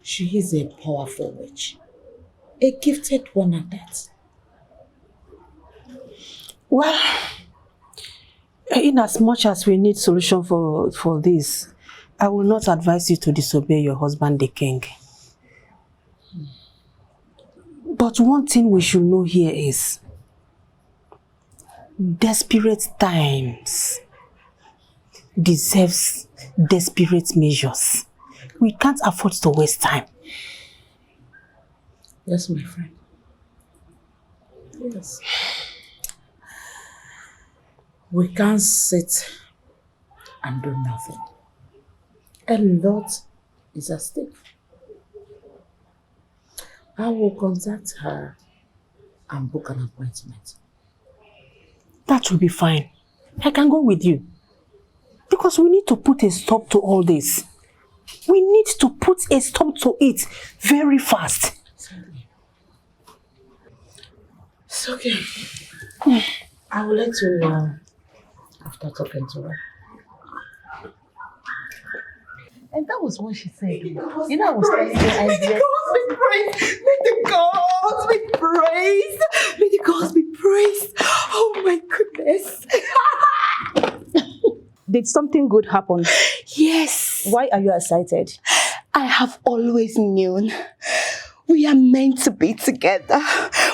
She is a powerful witch. A gifted one at that. Well, in as much as we need solution for this, I will not advise you to disobey your husband, the king. But one thing we should know here is desperate times deserves desperate measures. We can't afford to waste time. Yes, my friend. Yes. We can't sit and do nothing. A lot is at stake. I will contact her and book an appointment. That will be fine. I can go with you. Because we need to put a stop to all this. We need to put a stop to it very fast. It's okay. I will let you know after talking to her. And that was what she said. You know, I was telling you, May the gods be praised! May the gods be praised! May the gods be praised! Oh my goodness! Did something good happen? Yes. Why are you excited? I have always known we are meant to be together.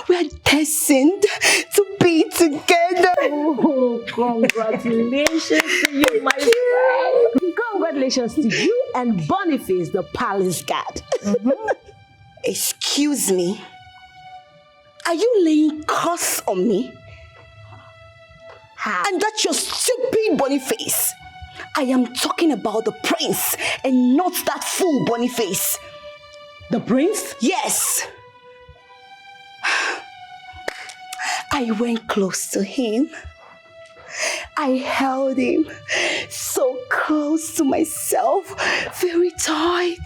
We are destined to be together. Oh, congratulations to you, my friend. Congratulations to you and Boniface, the palace guard. Excuse me. Are you laying curse on me? And that's your stupid Boniface. I am talking about the prince and not that fool Boniface. The prince? Yes. I went close to him. I held him so close to myself, very tight.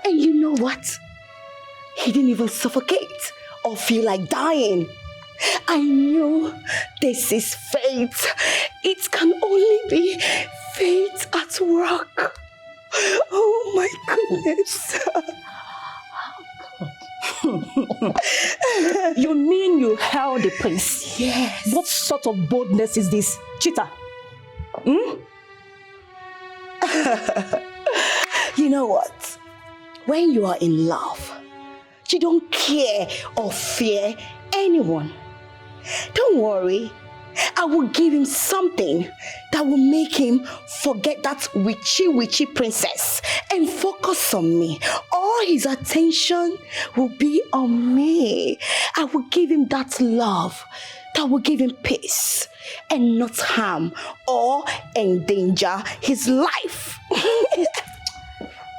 And you know what? He didn't even suffocate or feel like dying. I knew this is fate. It can only be fate at work. Oh my goodness. You mean you held the prince? Yes. What sort of boldness is this? Cheater. You know what? When you are in love, you don't care or fear anyone. Don't worry. I will give him something that will make him forget that witchy princess and focus on me. All his attention will be on me. I will give him that love that will give him peace and not harm or endanger his life.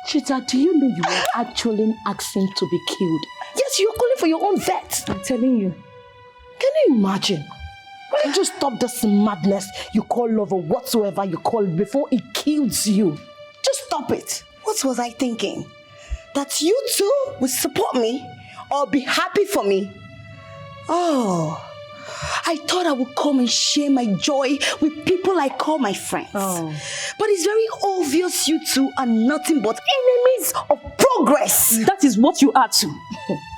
Chita, do you know you are actually asking to be killed? Yes, you're calling for your own vet. I'm telling you. Can you imagine? Why don't you stop this madness you call love or whatsoever you call it before it kills you? Just stop it. What was I thinking? That you two would support me or be happy for me? Oh, I thought I would come and share my joy with people I call my friends. Oh. But it's very obvious you two are nothing but enemies of progress. That is what you are too.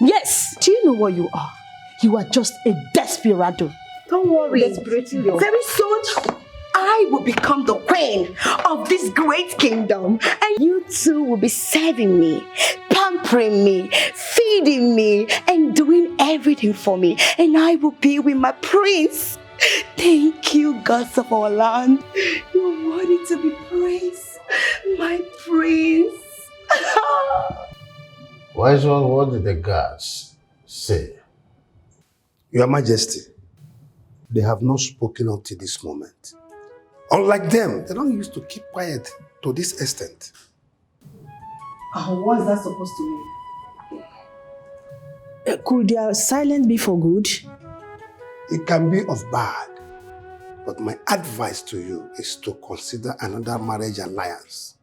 Yes. Do you know what you are? You are just a desperado. Don't worry. Desperado. Very soon, I will become the queen of this great kingdom. And you two will be serving me, pampering me, feeding me, and doing everything for me. And I will be with my prince. Thank you, gods of our land. You're worthy to be praised, my prince. Wise one, what did the gods say? Your Majesty, they have not spoken until this moment. Unlike them, they don't used to keep quiet to this extent. What is that supposed to mean? Could their silence be for good? It can be of bad, but my advice to you is to consider another marriage alliance.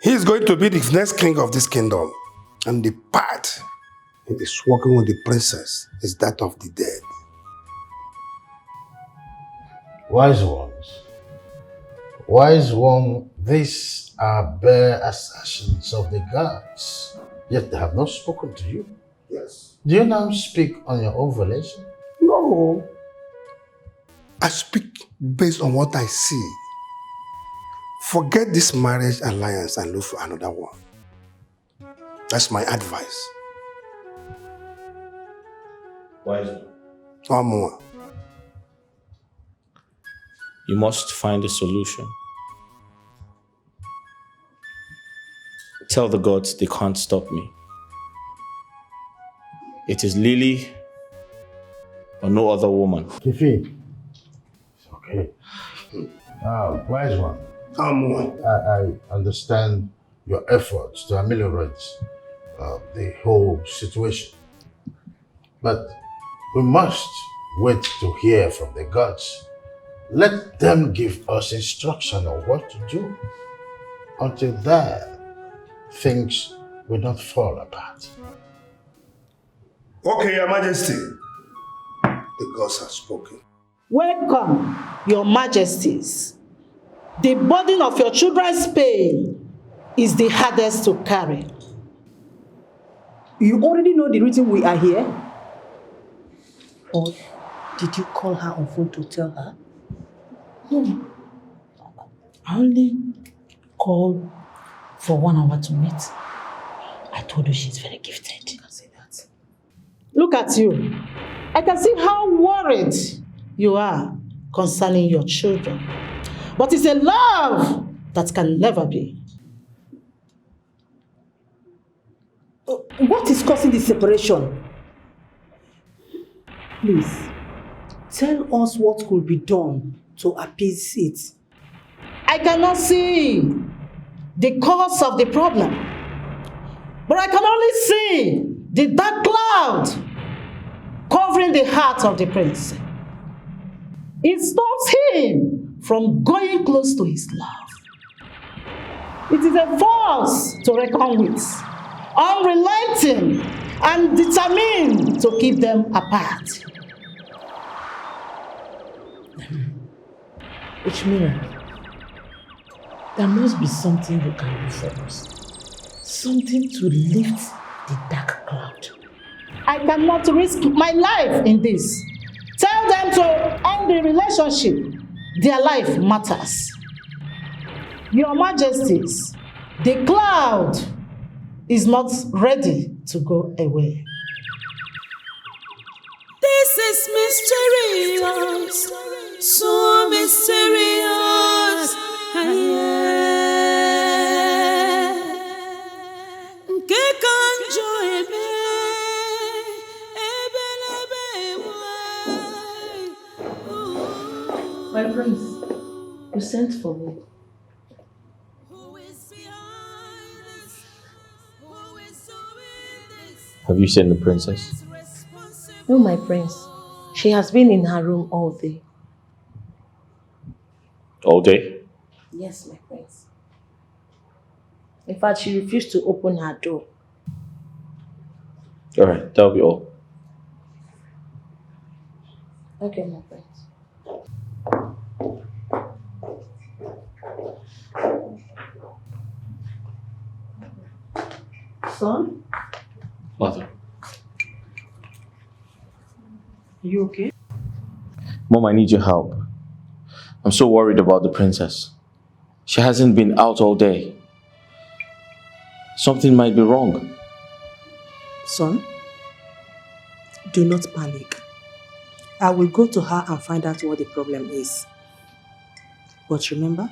He is going to be the next king of this kingdom, and the part he is working with the princess is that of the dead. Wise ones, Wise one, these are bare assertions of the gods, yet they have not spoken to you. Yes. Do you now speak on your own volition? No. I speak based on what I see. Forget this marriage alliance and look for another one. That's my advice. Wise One more. You must find a solution. Tell the gods they can't stop me. It is Lily or no other woman. Kifi, it's okay. Wise one. I understand your efforts to ameliorate the whole situation. But we must wait to hear from the gods. Let them give us instruction on what to do. Until then, things will not fall apart. Okay, Your Majesty. The gods have spoken. Welcome, Your Majesties. The burden of your children's pain is the hardest to carry. You already know the reason we are here? Or did you call her on phone to tell her? No. I only called for 1 hour to meet. I told you she's very gifted. You can say that. Look at you. I can see how worried you are concerning your children. But it's a love that can never be. What is causing this separation? Please, tell us what could be done to appease it. I cannot see the cause of the problem, but I can only see the dark cloud covering the heart of the prince. It stops him from going close to his love. It is a force to reckon with, unrelenting and determined to keep them apart. Which means there must be something you can do for us. Something to lift the dark cloud. I cannot risk my life in this. Tell them to end the relationship. Their life matters. Your Majesties, the cloud is not ready to go away. This is mysterious, so mysterious. My prince, you sent for me. Have you seen the princess? No, my prince. She has been in her room all day. All day? Yes, my prince. In fact, she refused to open her door. Alright, that'll be all. Okay, my prince. Son? Mother. Are you okay? Mom, I need your help. I'm so worried about the princess. She hasn't been out all day. Something might be wrong. Son, do not panic. I will go to her and find out what the problem is. But remember,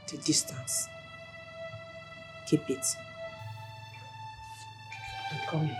the distance. Keep it. I'm coming.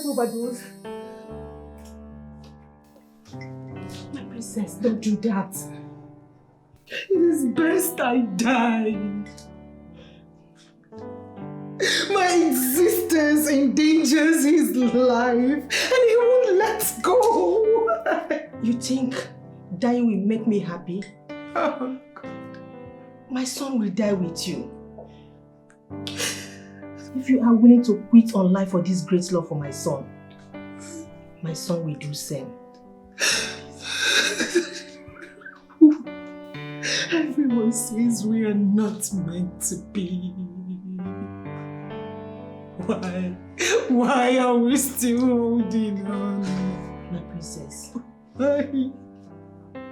Overdose. Princess, don't do that. It is best I die. My existence endangers his life and he won't let go. You think dying will make me happy? My son will die with you. If you are willing to quit on life for this great love for my son will do same. Everyone says we are not meant to be. Why are we still holding on? My princess. Why?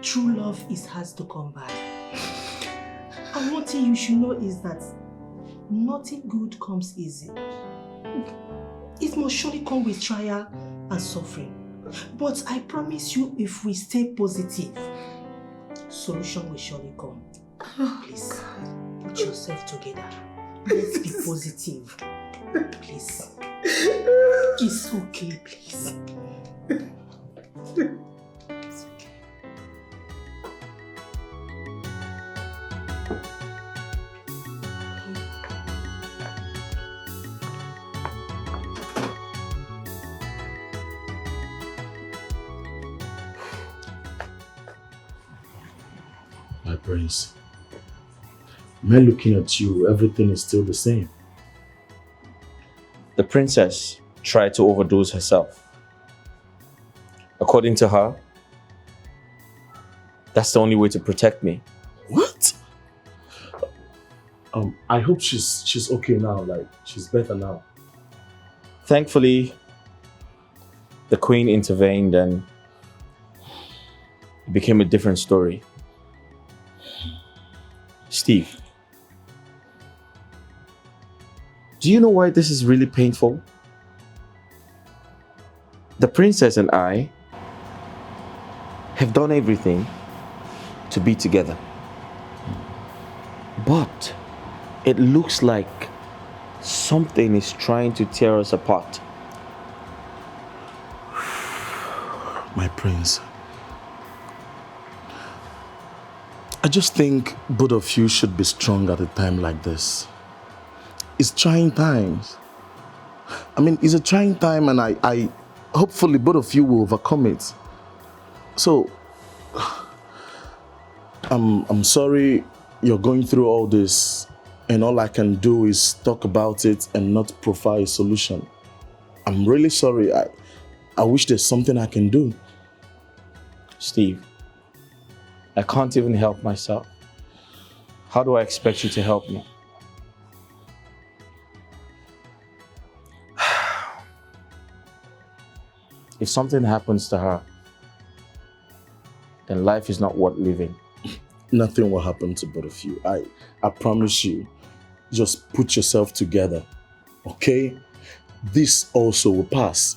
True love is hard to come by. And one thing you should know is that nothing good comes easy. It must surely come with trial and suffering. But I promise you, if we stay positive, solution will surely come. Please, put yourself together. Let's be positive. Please. It's okay, please. It's okay. My prince, me looking at you, everything is still the same. The princess tried to overdose herself. According to her, that's the only way to protect me. What? I hope she's okay now, like she's better now. Thankfully, the queen intervened and it became a different story. Steve, do you know why this is really painful? The princess and I have done everything to be together. But it looks like something is trying to tear us apart. My prince, I just think both of you should be strong at a time like this. It's trying times. I mean, it's a trying time and I hopefully both of you will overcome it. So, I'm sorry you're going through all this and all I can do is talk about it and not provide a solution. I'm really sorry. I wish there's something I can do. Steve, I can't even help myself. How do I expect you to help me? If something happens to her, then life is not worth living. Nothing will happen to both of you. I promise you. Just put yourself together, okay? This also will pass.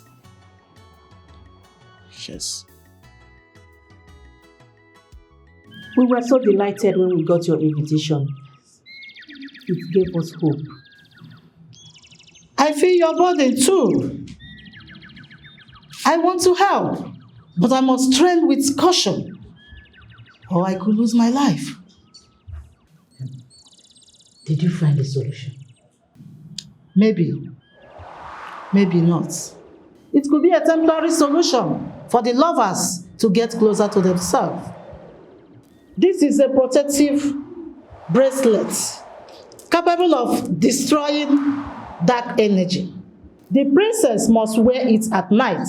Yes. We were so delighted when we got your invitation. It gave us hope. I feel your burden too. I want to help, but I must tread with caution, or I could lose my life. Did you find a solution? Maybe. Maybe not. It could be a temporary solution for the lovers to get closer to themselves. This is a protective bracelet capable of destroying dark energy. The princess must wear it at night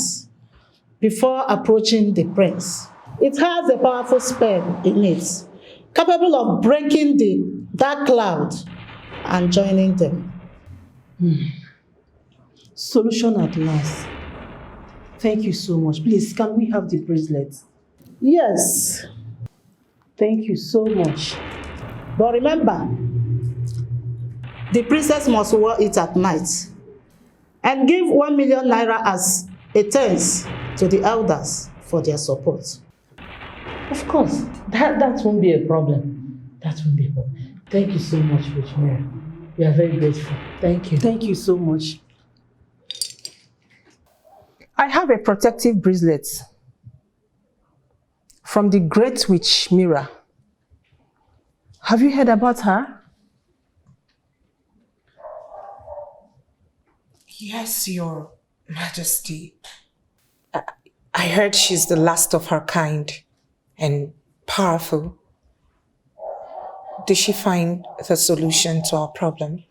before approaching the prince. It has a powerful spell in it, capable of breaking the dark cloud and joining them. Solution at last. Thank you so much. Please, can we have the bracelet? Yes. Thank you so much. But remember, the princess must wear it at night and give 1 million naira as a thanks to the elders for their support. Of course, that won't be a problem. That won't be a problem. Thank you so much, Rosemary. We are very grateful. Thank you. Thank you so much. I have a protective bracelet from from the great witch Mira. Have you heard about her? Yes, Your Majesty. I heard she's the last of her kind and powerful. Did she find the solution to our problem?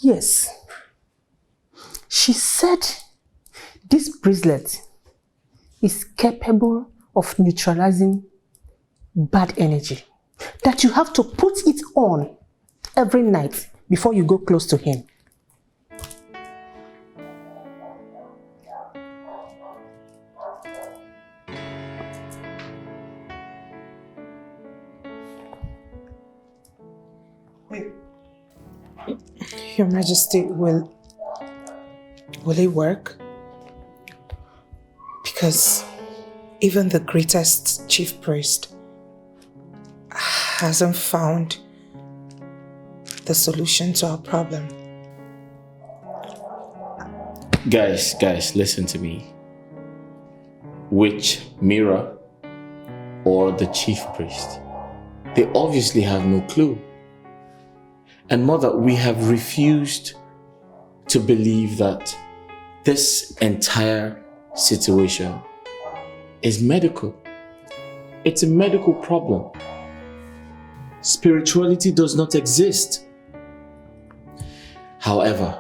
Yes. She said this bracelet is capable of neutralizing bad energy. That you have to put it on every night before you go close to him. Your Majesty, will it work? Because even the greatest chief priest hasn't found the solution to our problem. Guys, listen to me. Witch, Mira, or the chief priest, they obviously have no clue. And Mother, we have refused to believe that this entire situation is medical. It's a medical problem. Spirituality does not exist. However,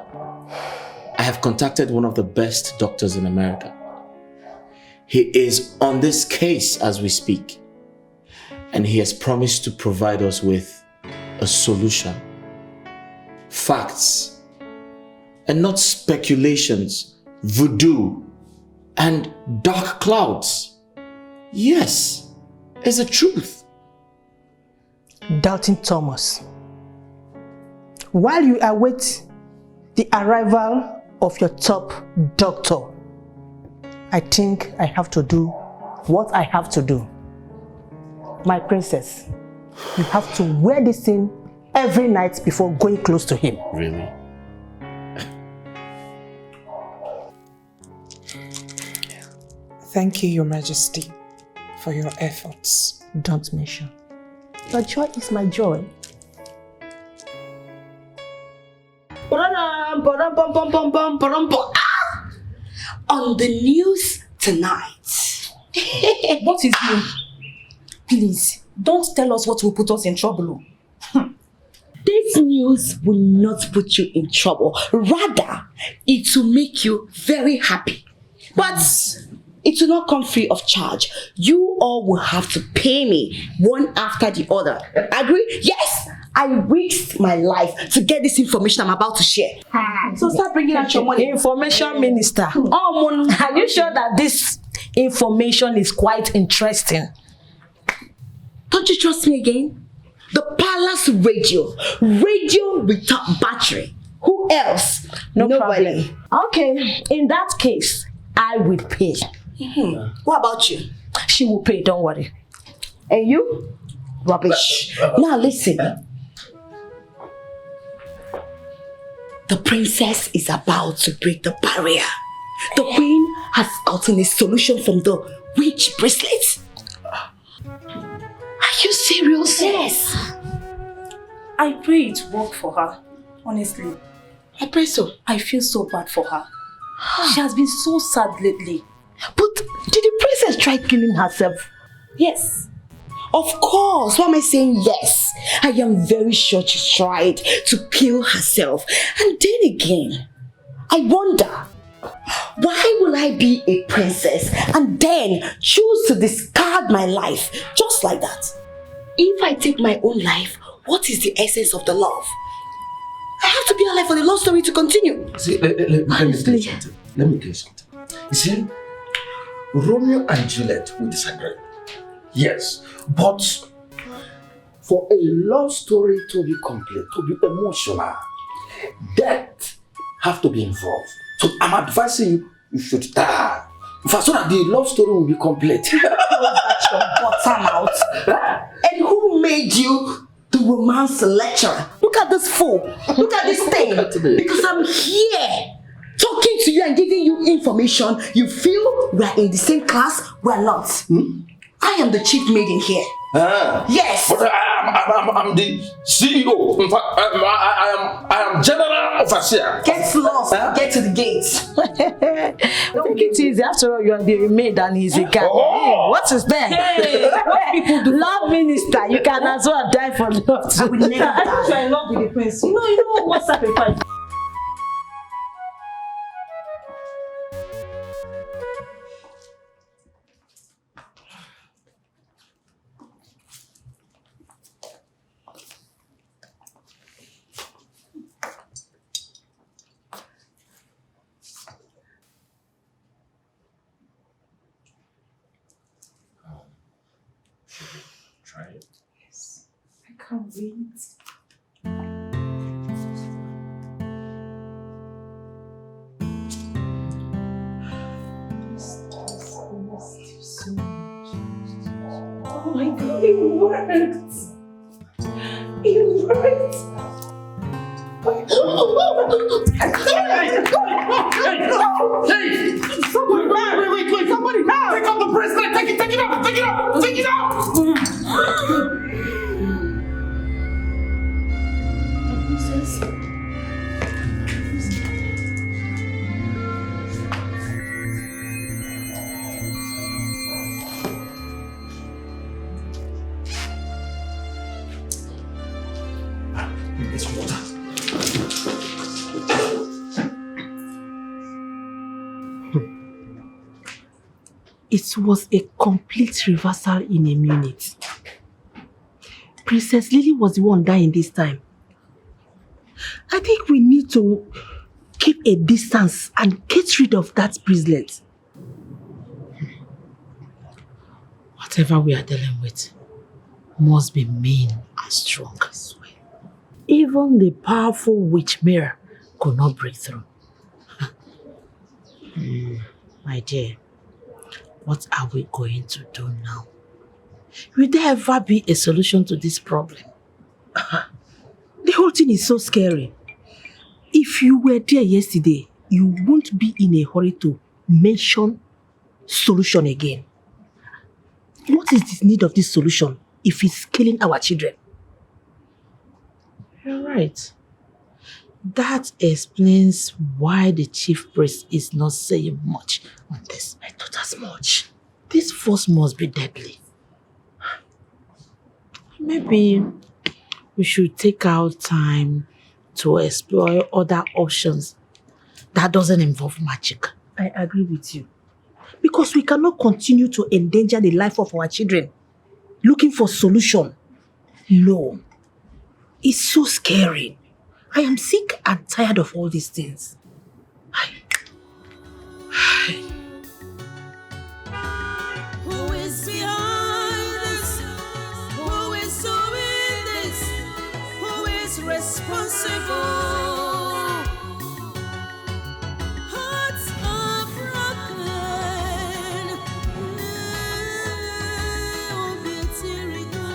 I have contacted one of the best doctors in America. He is on this case as we speak, and he has promised to provide us with a solution. Facts, and not speculations, voodoo, and dark clouds. Yes, it's the truth. Doubting Thomas, while you await the arrival of your top doctor, I think I have to do what I have to do. My princess, you have to wear this thing every night before going close to him. Really? Thank you, Your Majesty, for your efforts. Don't mention. Your joy is my joy. On the news tonight. What is new? Please, don't tell us what will put us in trouble. This news will not put you in trouble. Rather, it will make you very happy. But it will not come free of charge. You all will have to pay me one after the other. Agree? Yes! I risked my life to get this information I'm about to share. So start bringing out your money. Information Minister. Are you sure that this information is quite interesting? Don't you trust me again? The palace radio without battery. Who else? Nobody. Problem. Okay, in that case, I will pay. What about you? She will pay, don't worry. And you? Rubbish. Now listen. The princess is about to break the barrier. The queen has gotten a solution from the witch bracelet. Are you serious? Yes. I pray it work for her. Honestly. I pray so. I feel so bad for her. She has been so sad lately. But did the princess try killing herself? Yes. Of course. Why am I saying yes? I am very sure she tried to kill herself. And then again, I wonder, why will I be a princess and then choose to discard my life just like that? If I take my own life, what is the essence of the love? I have to be alive for the love story to continue. See, let me tell you something. Let me tell you something. You see, Romeo and Juliet will disagree. Yes, but for a love story to be complete, to be emotional, death have to be involved. So I'm advising you, you should die. In fact, so that the love story will be complete. And who made you the romance lecturer? Look at this fool. Look at this thing. Because I'm here talking to you and giving you information. You feel we're in the same class, we're not. I am the chief maiden here. Yes. But I'm the CEO. In fact, I am general overseer. Get lost. Get to the gates. Take it easy. After all, you are the maid and he's a guy. Oh. What is that? Hey, what people do? Love minister. You can as well die for love. I will never die. I thought you are in love with the prince. You know what sacrifice. Try it. Yes. I can't wait. Oh my God, it worked! It worked! Hey! Somebody, wait! Somebody now! Take out the bracelet! Take it out! Take it out! It was a complete reversal in a minute. Princess Lily was the one dying this time. I think we need to keep a distance and get rid of that bracelet. Whatever we are dealing with must be mean and strong. Even the powerful witch mirror could not break through. My dear, what are we going to do now? Will there ever be a solution to this problem? The whole thing is so scary. If you were there yesterday, you won't be in a hurry to mention solution again. What is the need of this solution if it's killing our children? You're right. That explains why the chief priest is not saying much on this. I thought as much. This force must be deadly. Maybe we should take out time to explore other options that doesn't involve magic. I agree with you. Because we cannot continue to endanger the life of our children looking for solution. No. It's so scary. I am sick and tired of all these things. Who is behind this? Who is doing this? Who is responsible? Hearts are broken. Oh, beauty go.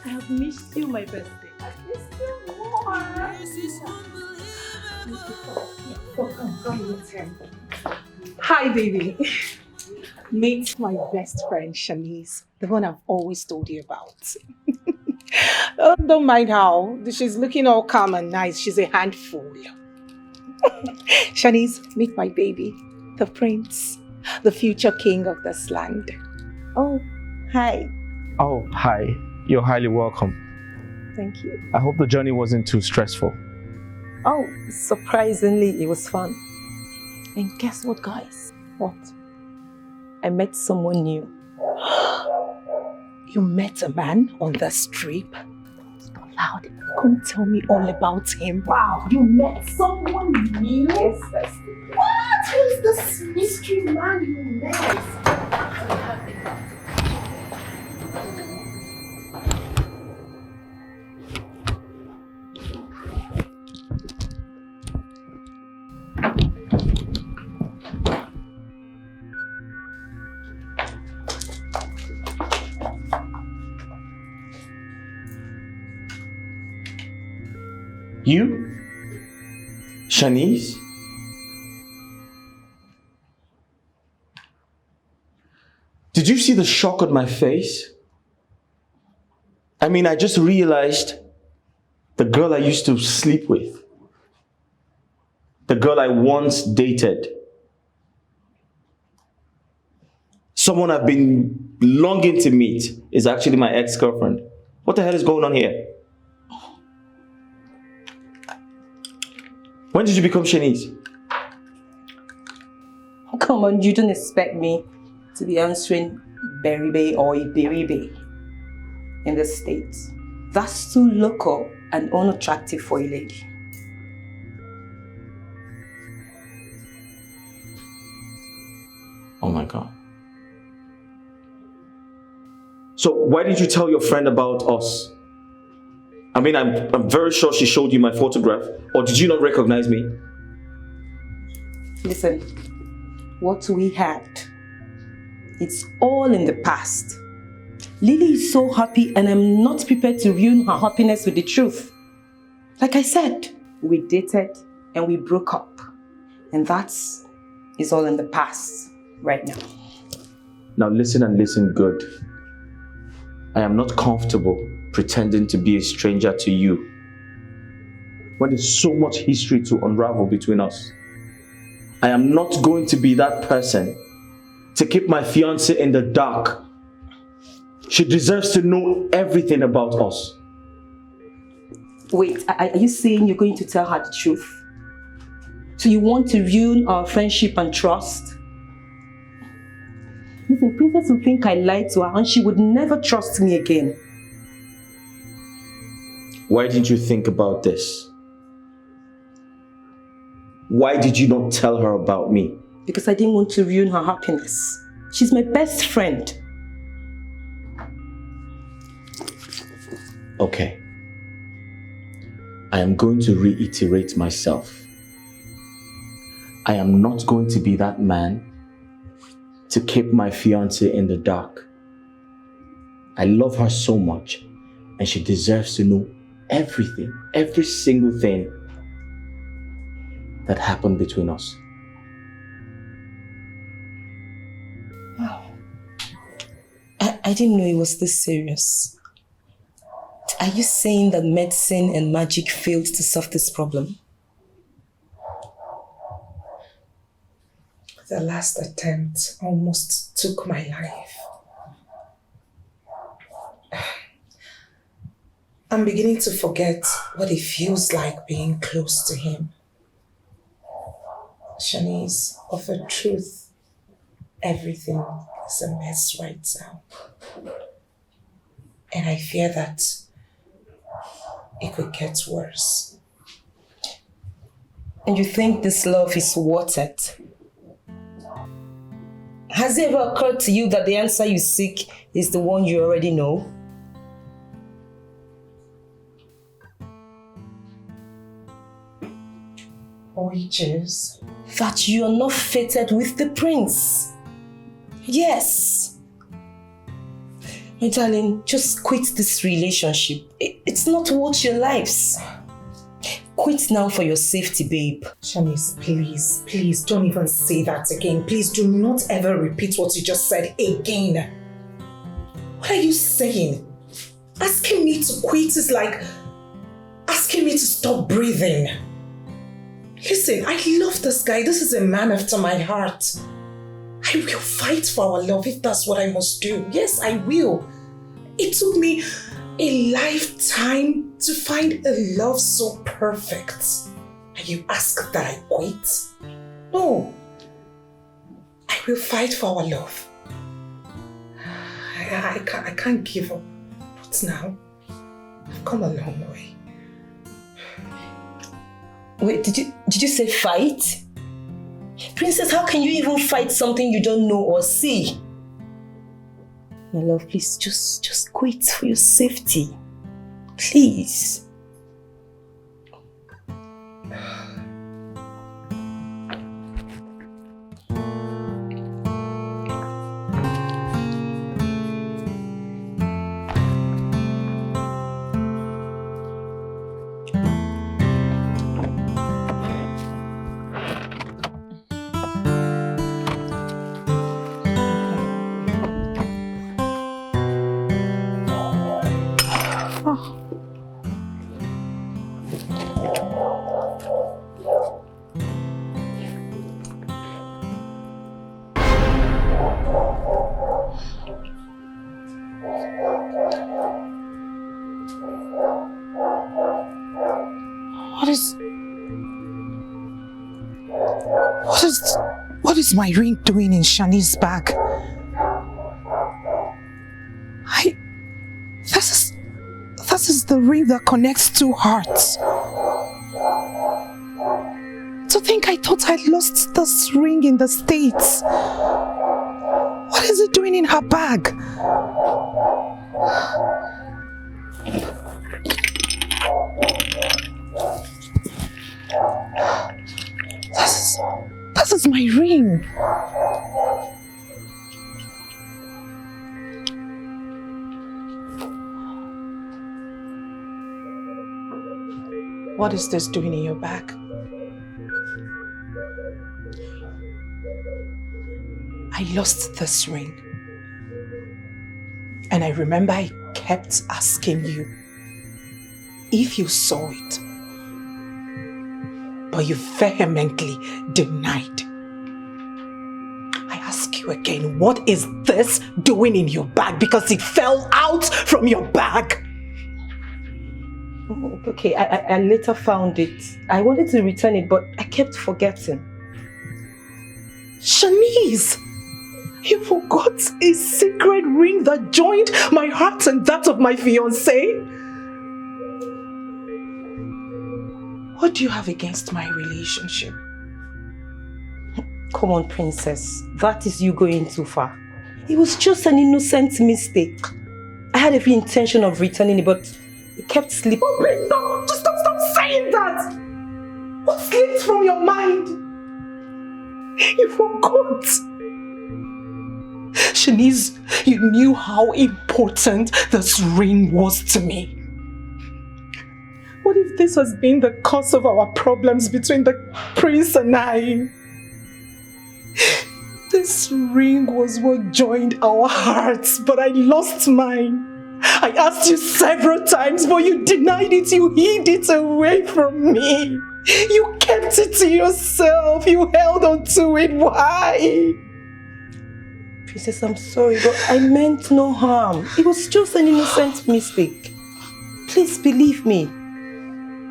I have missed you, my bestie. I missed you more. Hi, baby. Meet my best friend, Shanice, the one I've always told you about. Oh, don't mind how. She's looking all calm and nice. She's a handful. Shanice, meet my baby, the prince, the future king of this land. Oh, hi. Oh, hi. You're highly welcome. Thank you. I hope the journey wasn't too stressful. Oh, surprisingly, it was fun. And guess what, guys? What? I met someone new. You met a man on the street? Not loud. Come tell me all about him. Wow, you met someone new? Yes, bestie. What? Who's this mystery man you met? You? Shanice? Did you see the shock on my face? I mean, I just realized the girl I used to sleep with, the girl I once dated, someone I've been longing to meet is actually my ex-girlfriend. What the hell is going on here? When did you become Shanice? Come on, you don't expect me to be answering Beribe or Iberibe in the States. That's too local and unattractive for a lady. Oh my God. So why did you tell your friend about us? I mean, I'm very sure she showed you my photograph. Or did you not recognize me? Listen, what we had, it's all in the past. Lily is so happy and I'm not prepared to ruin her happiness with the truth. Like I said, we dated and we broke up. And that is all in the past right now. Now listen and listen good. I am not comfortable pretending to be a stranger to you when there's so much history to unravel between us. I am not going to be that person to keep my fiancée in the dark. She deserves to know everything about us. Wait, are you saying you're going to tell her the truth? So you want to ruin our friendship and trust? Listen, Princess will think I lied to her and she would never trust me again. Why didn't you think about this? Why did you not tell her about me? Because I didn't want to ruin her happiness. She's my best friend. Okay. I am going to reiterate myself. I am not going to be that man to keep my fiancée in the dark. I love her so much and she deserves to know everything, every single thing that happened between us. Wow. I didn't know it was this serious. Are you saying that medicine and magic failed to solve this problem? The last attempt almost took my life. I'm beginning to forget what it feels like being close to him. Shanice, of a truth, everything is a mess right now. And I fear that it could get worse. And you think this love is worth it? Has it ever occurred to you that the answer you seek is the one you already know? Which is? That you are not fated with the prince. Yes. My darling, just quit this relationship. It's not worth your lives. Quit now for your safety, babe. Shanice, please don't even say that again. Please do not ever repeat what you just said again. What are you saying? Asking me to quit is like asking me to stop breathing. Listen, I love this guy. This is a man after my heart. I will fight for our love if that's what I must do. Yes, I will. It took me a lifetime to find a love so perfect. And you ask that I quit? No. I will fight for our love. I can't give up. Not now. I've come a long way. Wait, did you say fight? Princess, how can you even fight something you don't know or see? My love, please, just quit for your safety. Please. What is my ring doing in Shani's bag? This is the ring that connects two hearts. To think I thought I'd lost this ring in the States. What is it doing in her bag? This is my ring. What is this doing in your bag? I lost this ring. And I remember I kept asking you if you saw it. But you vehemently denied. I ask you again, what is this doing in your bag? Because it fell out from your bag. Oh, okay, I later found it. I wanted to return it, but I kept forgetting. Shanice! You forgot a secret ring that joined my heart and that of my fiancé? What do you have against my relationship? Come on, princess. That is you going too far. It was just an innocent mistake. I had every intention of returning it, but it kept slipping. Oh, please stop! Just stop saying that! What slipped from your mind? You forgot. Shanice, you knew how important this ring was to me. What if this has been the cause of our problems between the prince and I? This ring was what joined our hearts, but I lost mine. I asked you several times, but you denied it. You hid it away from me. You kept it to yourself. You held on to it. Why? Princess, I'm sorry, but I meant no harm. It was just an innocent mistake. Please believe me.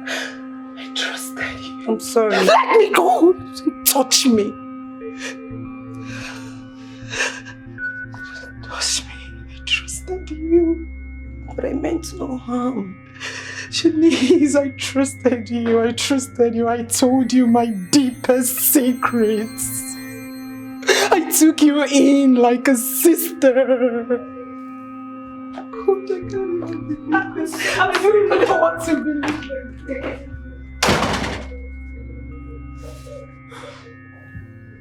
I trusted you. I'm sorry. Let me go! Don't touch me. Touch me. I trusted you. But I meant no harm. Shanice, I trusted you. I told you my deepest secrets. I took you in like a sister. God, I can't even believe this. I don't even know what to believe.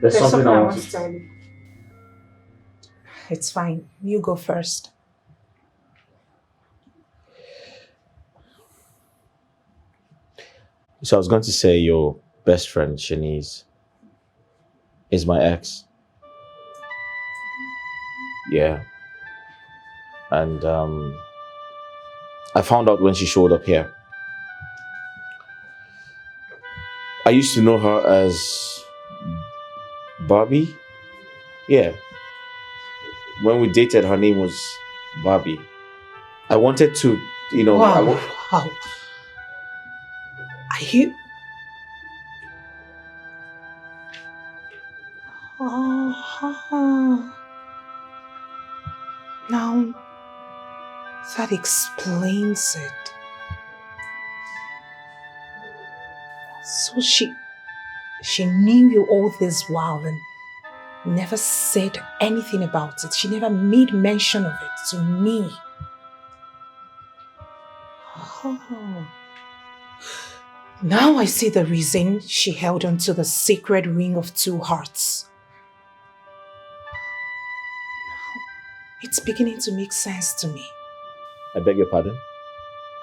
There's something I want to tell you. It's fine. You go first. So I was going to say your best friend, Shanice, is my ex. Yeah. And I found out when she showed up here. I used to know her as Barbie. Yeah. When we dated, her name was Barbie. I wanted to, you know... Wow. Wow. Are you... Oh. Now, that explains it. So she knew you all this while and never said anything about it. She never made mention of it to me. Oh. Now I see the reason she held on to the sacred ring of 2 hearts. It's beginning to make sense to me. I beg your pardon?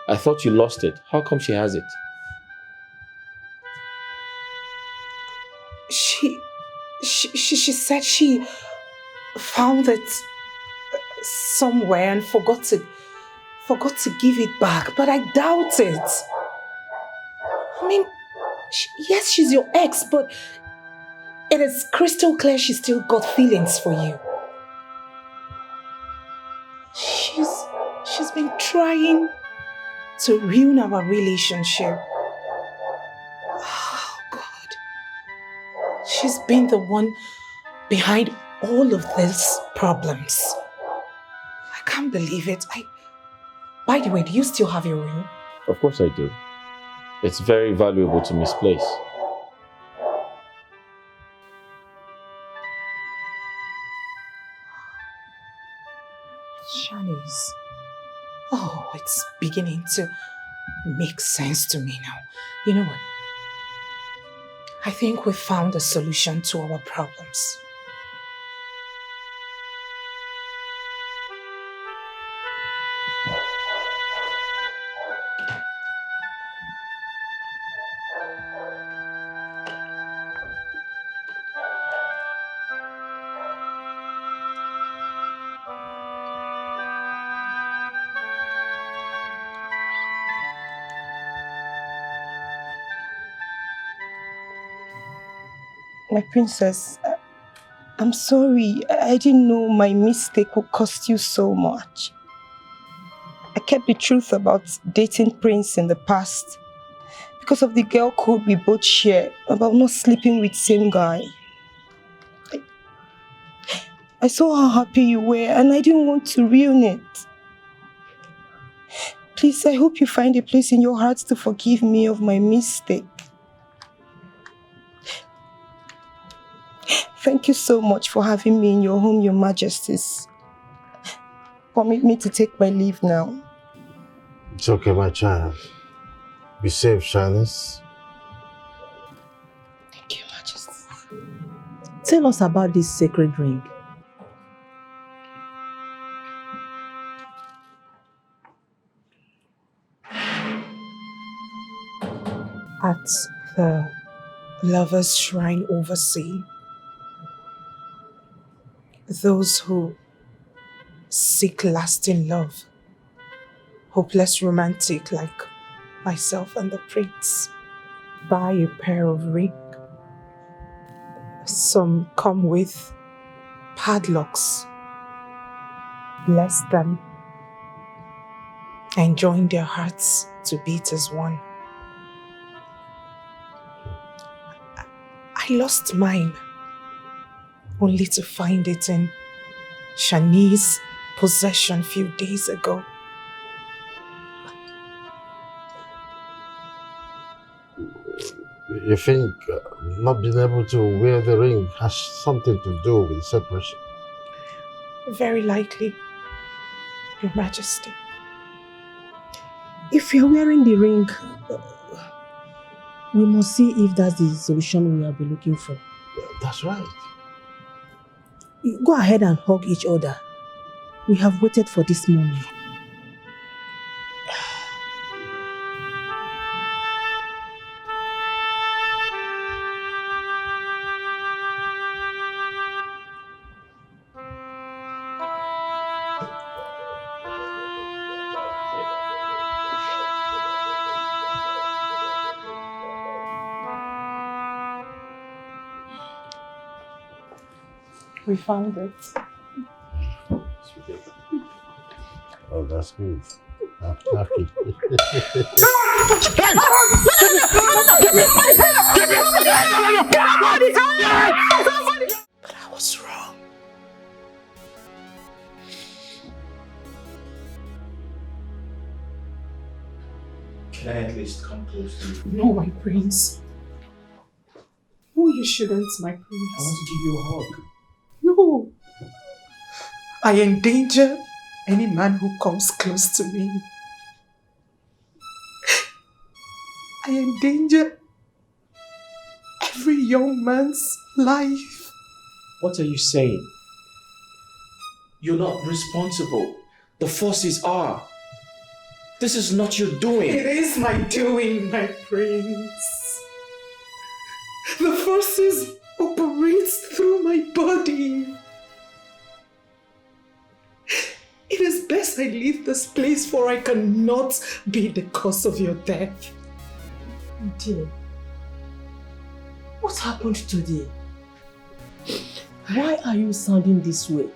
I thought you lost it. How come she has it? She said she found it somewhere and forgot to give it back, but I doubt it. I mean, yes, she's your ex, but it is crystal clear she still got feelings for you. She's been trying to ruin our relationship. Oh, God. She's been the one behind all of these problems. I can't believe it. By the way, do you still have your ring? Of course I do. It's very valuable to misplace. Shanice. Oh, it's beginning to make sense to me now. You know what? I think we found a solution to our problems. My princess, I'm sorry. I didn't know my mistake would cost you so much. I kept the truth about dating Prince in the past because of the girl code we both share about not sleeping with same guy. I saw how happy you were and I didn't want to ruin it. Please, I hope you find a place in your heart to forgive me of my mistake. Thank you so much for having me in your home, Your Majesties. Permit me to take my leave now. It's okay, my child. Be safe, Shanice. Thank you, Majesty. Tell us about this sacred ring. At the Lover's Shrine overseas, those who seek lasting love, hopeless romantic like myself and the prince, buy a pair of rings. Some come with padlocks. Bless them and join their hearts to beat as one. I lost mine, only to find it in Shanice's possession a few days ago. You think not being able to wear the ring has something to do with separation? Very likely, Your Majesty. If you're wearing the ring, we must see if that's the solution we have been looking for. That's right. Go ahead and hug each other. We have waited for this moment. We found it. Oh, that's good. I'm happy. But I was wrong. Can I at least come close to you? No, my prince. No, you shouldn't, my prince. I want to give you a hug. No. I endanger any man who comes close to me. I endanger every young man's life. What are you saying? You're not responsible. The forces are. This is not your doing. It is my doing, my prince. The forces operates through my body. It is best I leave this place, for I cannot be the cause of your death. Dear, what happened today? Why are you sounding this way?